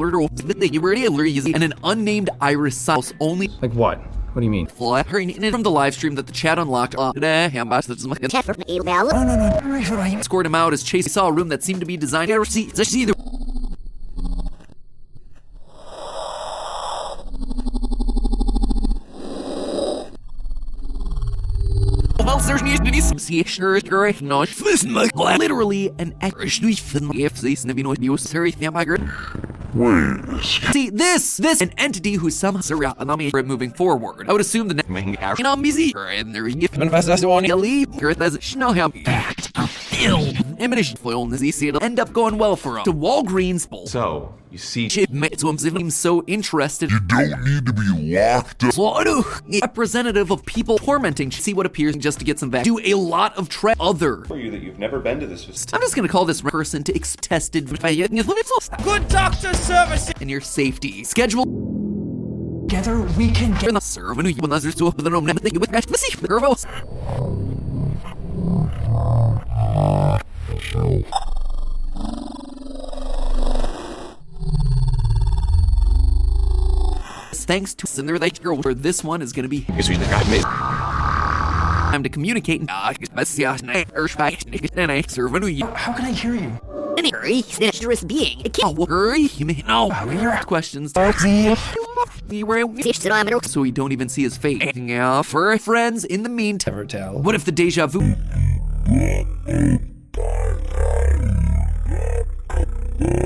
an unnamed Iris house only. Like what? What do you mean? From the live stream that the chat unlocked. Scored him out as Chase saw a room that seemed to be designed to see the literally an See, this an entity who's somehow moving forward. I would assume the next end up going well for him. To Walgreens. So, you see, seems so interested. You don't need to be locked up. Representative of people tormenting. See what appears just to get some back. Do a lot of other. For you that you've never been to this facility. I'm just gonna call this person to tested. Good doctor service. And your safety. Schedule. Together we can get the serve and you others to open the room. Thanks to Cinder that girl where this one is gonna be time to communicate. How can I hear you? Any hurry, dangerous being. It can't questions. So we don't even see his face. Yeah, for friends, in the meantime, never tell. What if the deja vu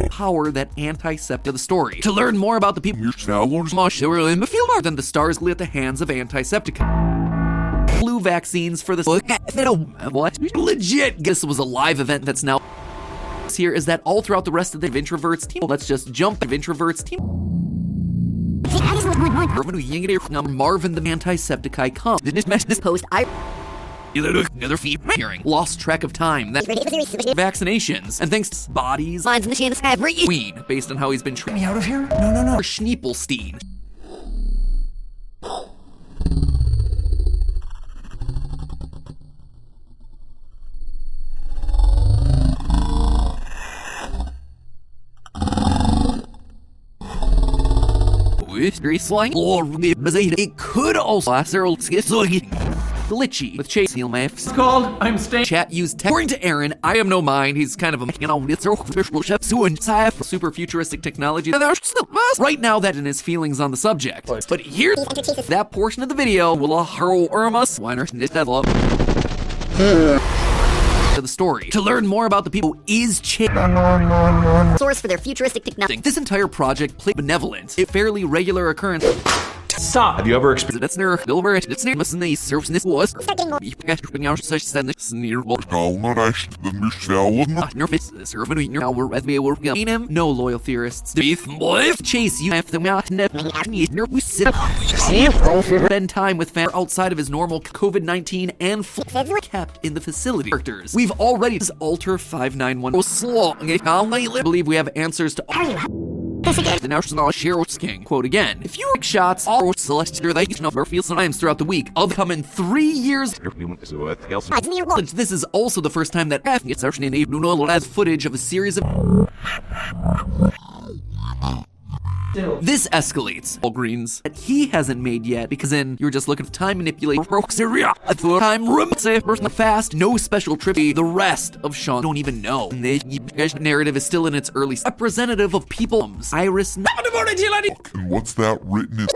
power that anti-sept of the story? To learn more about the people who were in the field than the stars lit at the hands of Antiseptica. Flu vaccines for the what? Legit. This was a live event that's now here is that all throughout the rest of the Introverts team. Let's just jump the Introverts team. Marvin the Antisepticeye comes. Didn't match this post. Another hearing. Lost track of time. That vaccinations. And thanks to bodies. Lines in the chance have Queen, based on how he's been treated. Me out of here? No. Schneepelstein. It could also glitchy with Chase Heal Maths. It's called I'm staying. Chat used tech. According to Aaron, I am no mind. He's kind of a super futuristic technology. Right now, that in his feelings on the subject. But here's that portion of the video will Irma Swiner to the story. To learn more about the people is Chase. Source for their futuristic technology. This entire project played benevolent. A fairly regular occurrence. Stop. Have you ever experienced That's near Gilbert. It's near Mississippi. Service was. Not No loyal theorists. Chase, you have spend time with fans outside of his normal COVID-19 and kept in the facility. Characters. We've already alter 591. I believe we have answers to all. The National Sheriff's King. Quote again. If you like shots, all celestial they number feel sometimes throughout the week. I'll come in 3 years. This is also the first time that gets as footage of a series of This escalates Walgreens that he hasn't made yet because then you're just looking for time manipulation. Time room fast, no special trip. The rest of Sean don't even know. The narrative is still in its early representative of people's Iris. And what's that written in?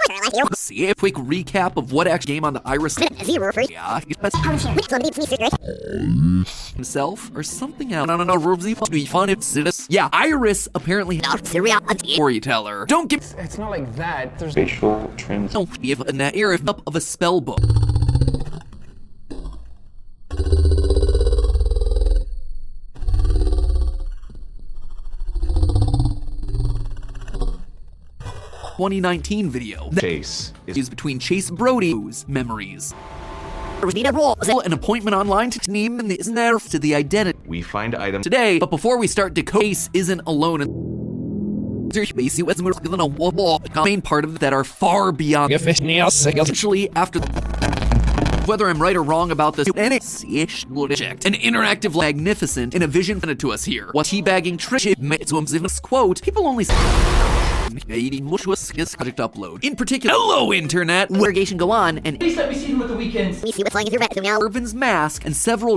See a quick recap of what actually game on the Iris. Yeah, himself or something else. Yeah, Iris apparently storyteller. Don't give. It's not like that. There's Facial trans. Don't give an era of a spell book. ...2019 video. Chase is between Chase Brody's memories. An appointment online to name and isn't there to the identity. We find items Today, but before we start decoding, Chase isn't alone. Main part of it that are far beyond. Essentially, after. Whether I'm right or wrong about this, an interactive magnificent in a vision presented to us here. What teabagging Trish quote, people only project upload. In particular, hello internet! Irrigation go on, and Please let me see him at the weekends. we see what's flying through red now. Irvin's mask and several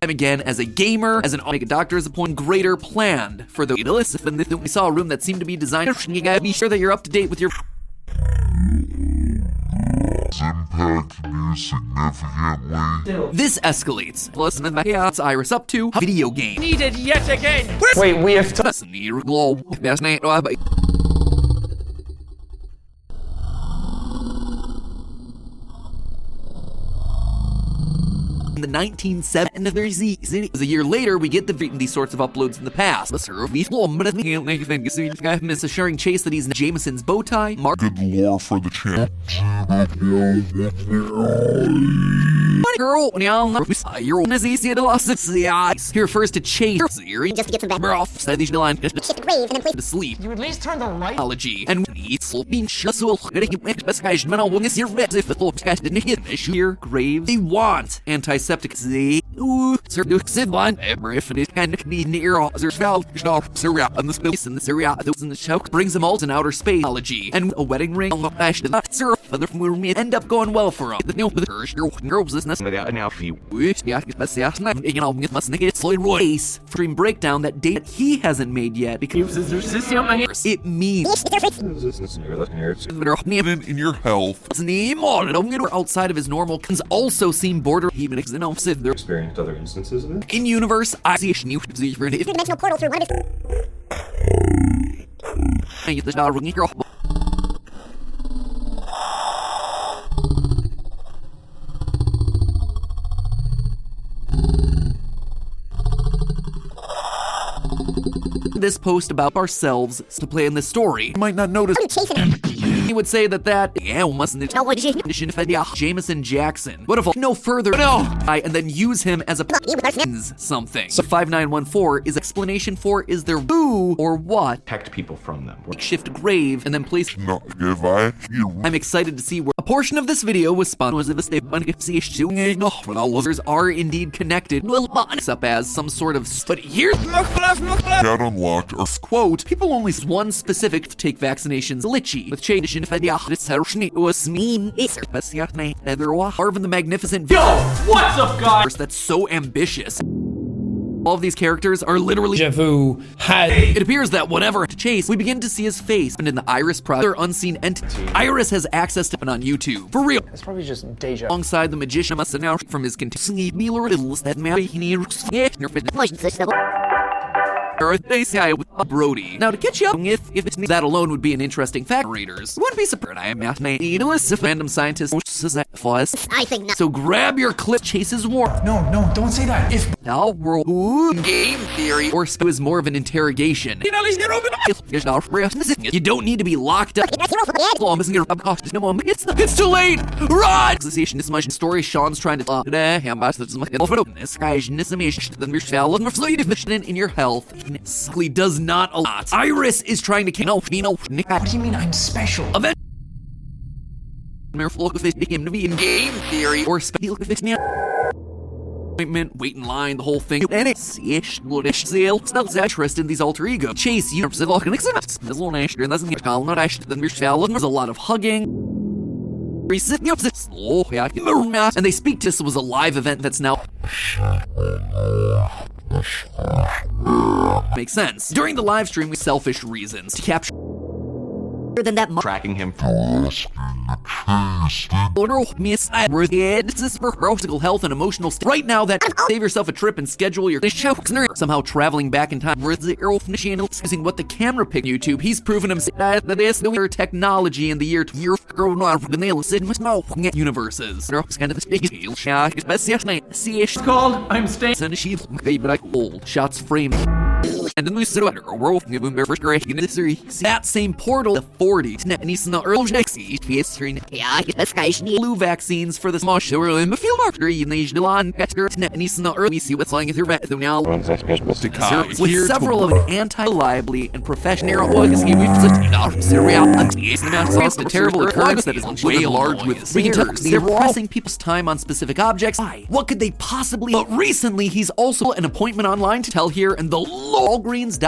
I'm again as a gamer, as an make a doctor's appointment greater planned for the illicit. We saw a room that seemed to be designed. You gotta be sure that you're up to date with your. Impact me significantly. This escalates. Listen, what's Iris up to? Video game. Needed yet again. Wait, we have to. In the 1970s, a year later, we get these sorts of uploads in the past. Miss assuring Chase that he's Jameson's bow tie. Mark. Good lore for the channel. Girl, he refers to Chase. Just to get some back. Said these line Shift the grave and then place to sleep. You at least turn the light. Technology and eats sloping here grave. They want antiseptic. Brings them all to outer space technology and a wedding ring. End up going well for them. Ace stream breakdown that date he hasn't made yet because it means In your health. outside of his normal can also seem border even experienced other instances of it. in universe. I see dimensional portal through one of his. This post about ourselves to play in this story. You might not notice. He would say that mustn't Jameson Jackson. What if no further and then use him as a something. So 5914 is explanation for is there who or what Protect people from them. shift grave and then place. Not give I. I'm excited to see where a portion of this video was spun was if are indeed connected up as some sort of but here's Cat unlocked or quote, people only one specific take vaccinations litchy with change in Arvin the Magnificent. Yo, what's up, guys? That's so ambitious. All of these characters are literally Javu had. It appears that whatever to Chase, we begin to see his face and in the Iris Project unseen entity. Iris has access to it on YouTube. For real. It's probably just deja. Alongside the magician must now from his continuing Brody. Now to catch you up, if it's that alone would be an interesting fact. Readers wouldn't be surprised. I am if random scientist I think not. so grab your clip. Chase's war. No, don't say that. If Now world game theory or is more of an interrogation. You don't need to be locked up. It's too late. Run! This much story. Sean's trying to in your health. Simply does not a lot. Iris is trying to what do you mean I'm special? him to be in game theory or appointment, wait in line, the whole thing. And it's smells interest in these alter ego. Chase you there's a lot of hugging. And they speak to this was a live event that's now makes sense. During the live stream, we selfish reasons to capture than that Tracking him. this is for physical health and emotional state. Right now, that save yourself a trip and schedule your show. Somehow traveling back in time. Using what the camera picked YouTube, he's proven himself that there's no technology in the year universes. It's called I'm Staying. Shots framed. And then we sit on a world that same portal, the 40 flu vaccines for the small show in the field after we see what's lying in with several of anti-liably and professional the terrible occurrence that is way large with we can tell they're pressing people's time on specific objects. What could they possibly? But recently he's also an appointment online to tell here and the Walgreens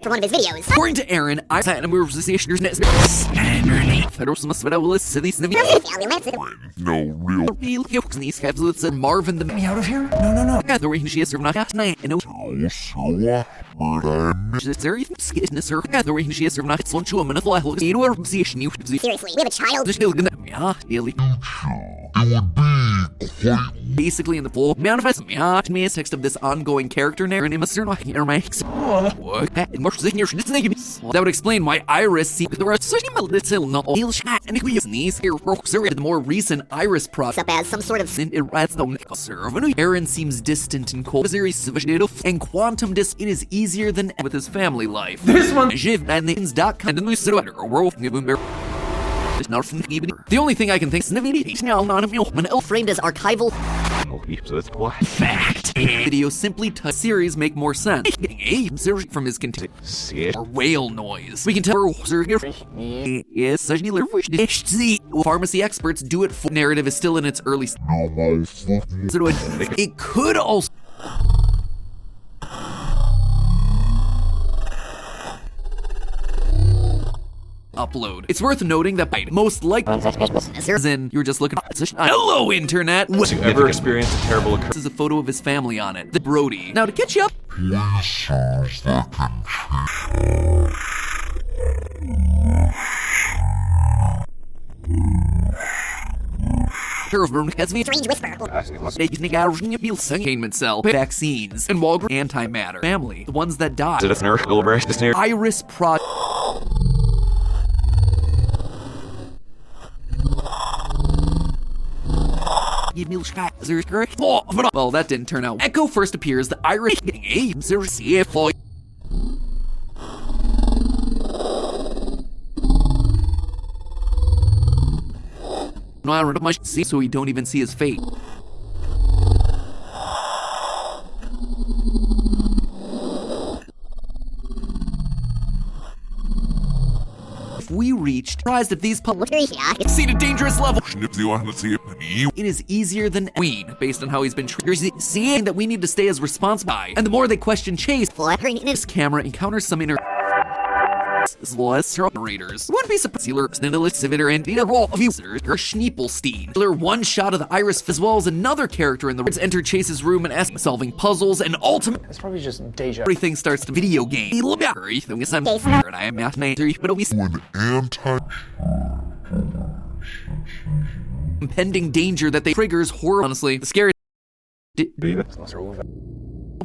for one of his videos. According to Aaron, I no real. Marvin the Me out of here? No. the way she is not last night and seriously, we have a child. Basically in the full manifest text of this ongoing character narrative that would explain why Iris see the more recent Iris product Up as some sort of Aaron seems distant and cold and quantum disc it is easier than with his family life. This one. The only thing I can think is framed as archival. fact. Video simply series make more sense. From his or whale noise. We can tell pharmacy experts do it for narrative is still in its early it could also upload. It's worth noting that by most likely you're just looking hello internet. Have you ever experienced a terrible occurrence? This is a photo of his family on it. The Brody. Now to catch you up. Strange whisper. Containment cell, vaccines, and Walgreens antimatter. Family, the ones that died. Iris Pro. Well, that didn't turn out. Echo first appears. The Irish so we don't even see his fate. If we reached, surprised if these public exceed a dangerous level. It is easier than Queen, based on how he's been seeing that we need to stay as responsible. And the more they question Chase, this camera encounters some inner as well as operators. Wouldn't be surprised and role of users Schneepelstein. One shot of the Iris as well as another character in the woods enter Chase's room and ask solving puzzles and ultimately It's probably just deja. everything starts to video game. Impending danger that they triggers horror. Honestly, the scary.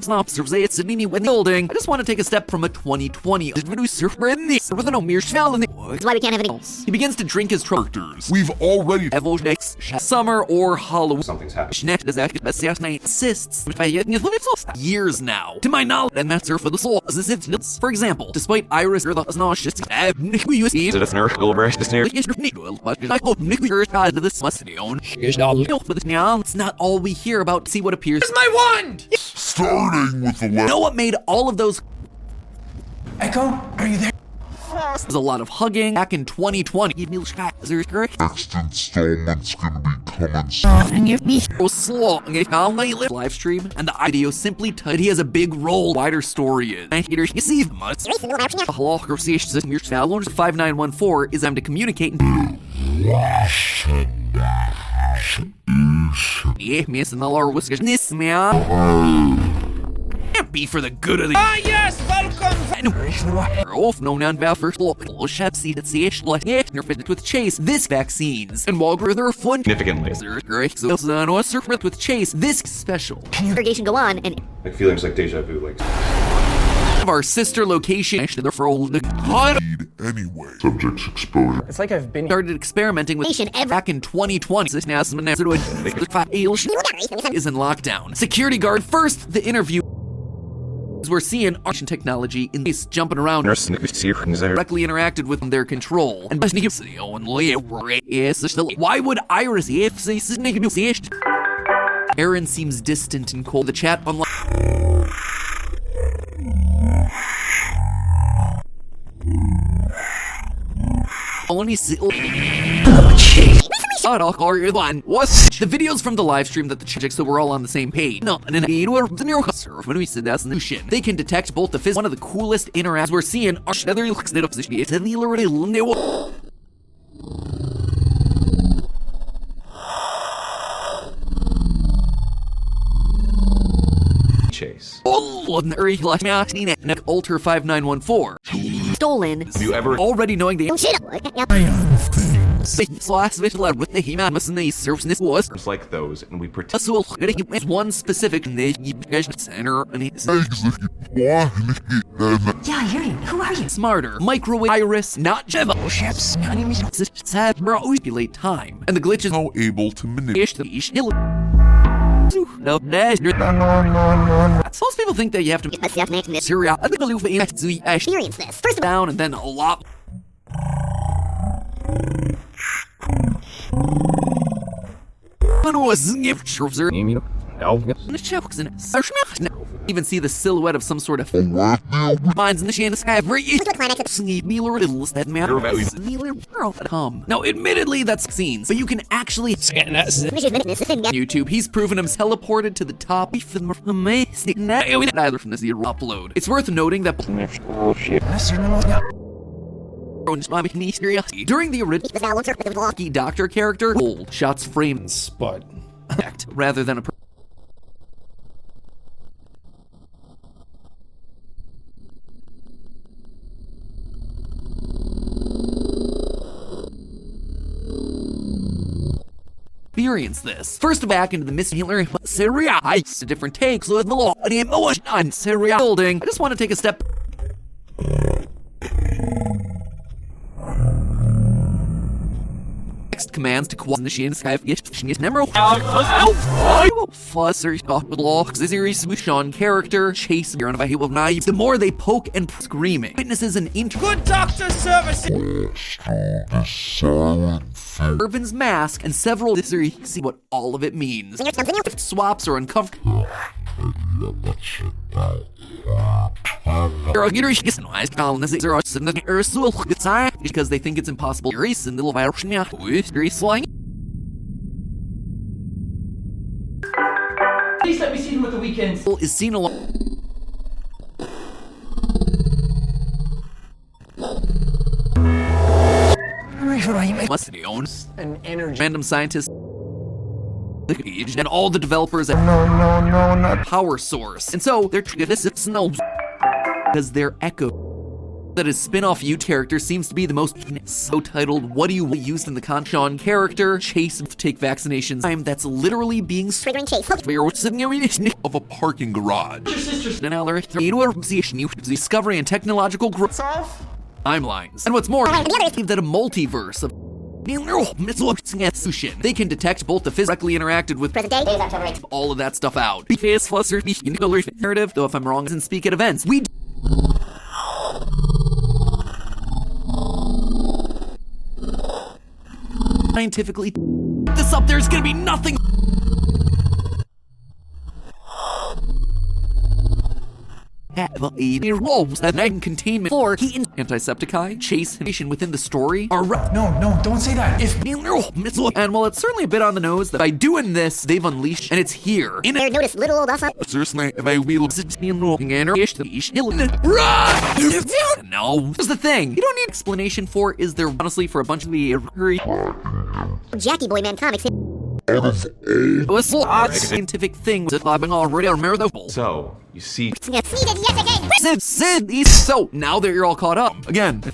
It's me when building. I just want to take a step from a 2020 producer in this with no mere shell in the. That's why we can't have any else. He begins to drink his characters. We've already Next summer or Halloween. Something's happening. Insists years now, to my knowledge, and that's her for the soul. For example, despite Iris or the nauseous, I hope this must be owned. But now it's not all we hear about. See what appears. My wand! starting with the Know what made all of those Echo, are you there? There's a lot of hugging. Back in 2020, Next installment's gonna be coming soon. live stream, and the video simply he has a big role. Wider story is. You see, 5914 is time to communicate. Yeah, miss and the Lord was this man. Be for the good of the. Ah, yes, welcome! Off no non first local chef see that see with Chase this vaccines and while there are fun Significantly. with Chase this special Irrigation go on and Like feelings like deja vu, like of our sister location for Anyway. Subject's exposure. It's like I've been started experimenting with back in 2020. This now is in lockdown. Security guard first the interview. We're seeing arch technology in this jumping around directly interacted with their control. And why would Iris Aaron seems distant and cold. The chat online. Only the videos from the live stream that the chicks so we're all on the same page. No, and when we said that's solution. They can detect both the one of the coolest interacts we're seeing are Chase. Alter 5914. stolen. Have you ever Already knowing the Shit. with the He-Man and the service was like those, and we pretend one specific center and he's Yeah, I hear you. Who are you? smarter. Microwave Iris, not Jeva. Manipulate time. And the glitch is How able to manipulate. Most people think that you have to Syria Experience this. First of all, down and then a lot. Even see the silhouette of some sort of minds in the shade of the sky. Now, admittedly, that's scenes, but you can actually YouTube. He's proven him teleported to the top. Amazing. Neither from this upload. It's worth noting that during the original Doctor character, old shots frames, But rather than a. Experience this. First back into the Miss Healer Syria. It's a different takes with the law on Syria building. I just want to take a step. Next commands to quasi the sky number Fusser series Sean character chase knives. The more they poke and screaming. Witnesses an good doctor service. Irvin's mask and several see what all of it means. Swaps are uncomfortable. Because they think it's impossible. Please let me see them at the weekends. Is seen along. Must owns An energy. random scientists and all the developers at Not Power Source. And so they're this because their echo that his spin-off U character seems to be the most so titled what do you used in the Sean character chase take vaccinations time that's literally being triggering chase. of a parking garage. Your sister's Discovery and technological growth off. timelines. And what's more, that a multiverse of they can detect both the physically interacted with Present day. Days October 8th. all of that stuff out. Narrative, though if I'm wrong, doesn't speak at events. We scientifically this up, there's gonna be nothing. have a roles that night containment for he Antisepticeye chase nation within the story are No, don't say that. If and while it's certainly a bit on the nose that by doing this they've unleashed and it's here in There notice little old us. Seriously, if I will no, here's the thing you don't need explanation for is there honestly for a bunch of the Jackie Boy Man comics. scientific thing that I've been already on those. So, you see, Needed yet again. So now that you're all caught up again, the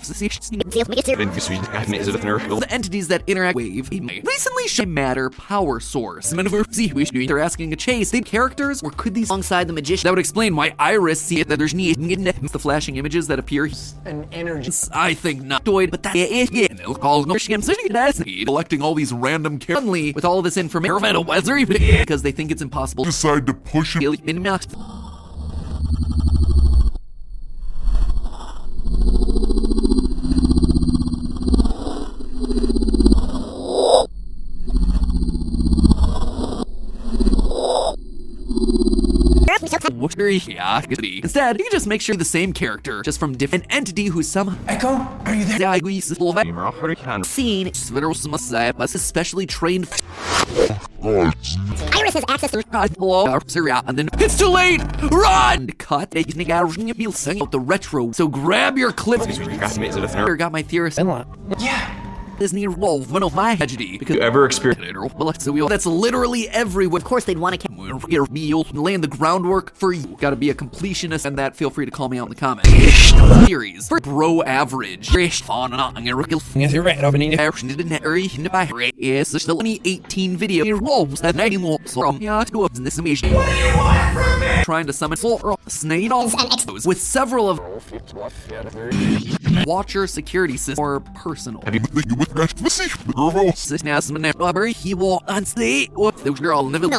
entities that interact with recently should matter power source. They're asking a chase. They characters, or could these alongside the magician? That would explain why Iris see it that there's need the flashing images that appear. An energy. I think not, but that collecting all these random characters suddenly with all this information because they think it's impossible. decide to push it. Instead, you can just make sure the same character, just from different entity who somehow Echo, are you there? seen especially trained Iris has access to. and then it's too late! Run! Cut out the retro. So grab your clip. Got my theorist. Yeah. Disney roll one of my tragedy because you ever experienced that's literally everywhere. Of course, they'd want to. You'll laying the groundwork for you. Gotta be a completionist, and that feel free to call me out in the comments. Series for bro average. Yes, you're right. Opening it. Yes, there's the 2018 video rolls that 90 more from in this animation. What do you want from me? Trying to summon full snake with several of Watcher security system or personal. Have you He will on state with the girl living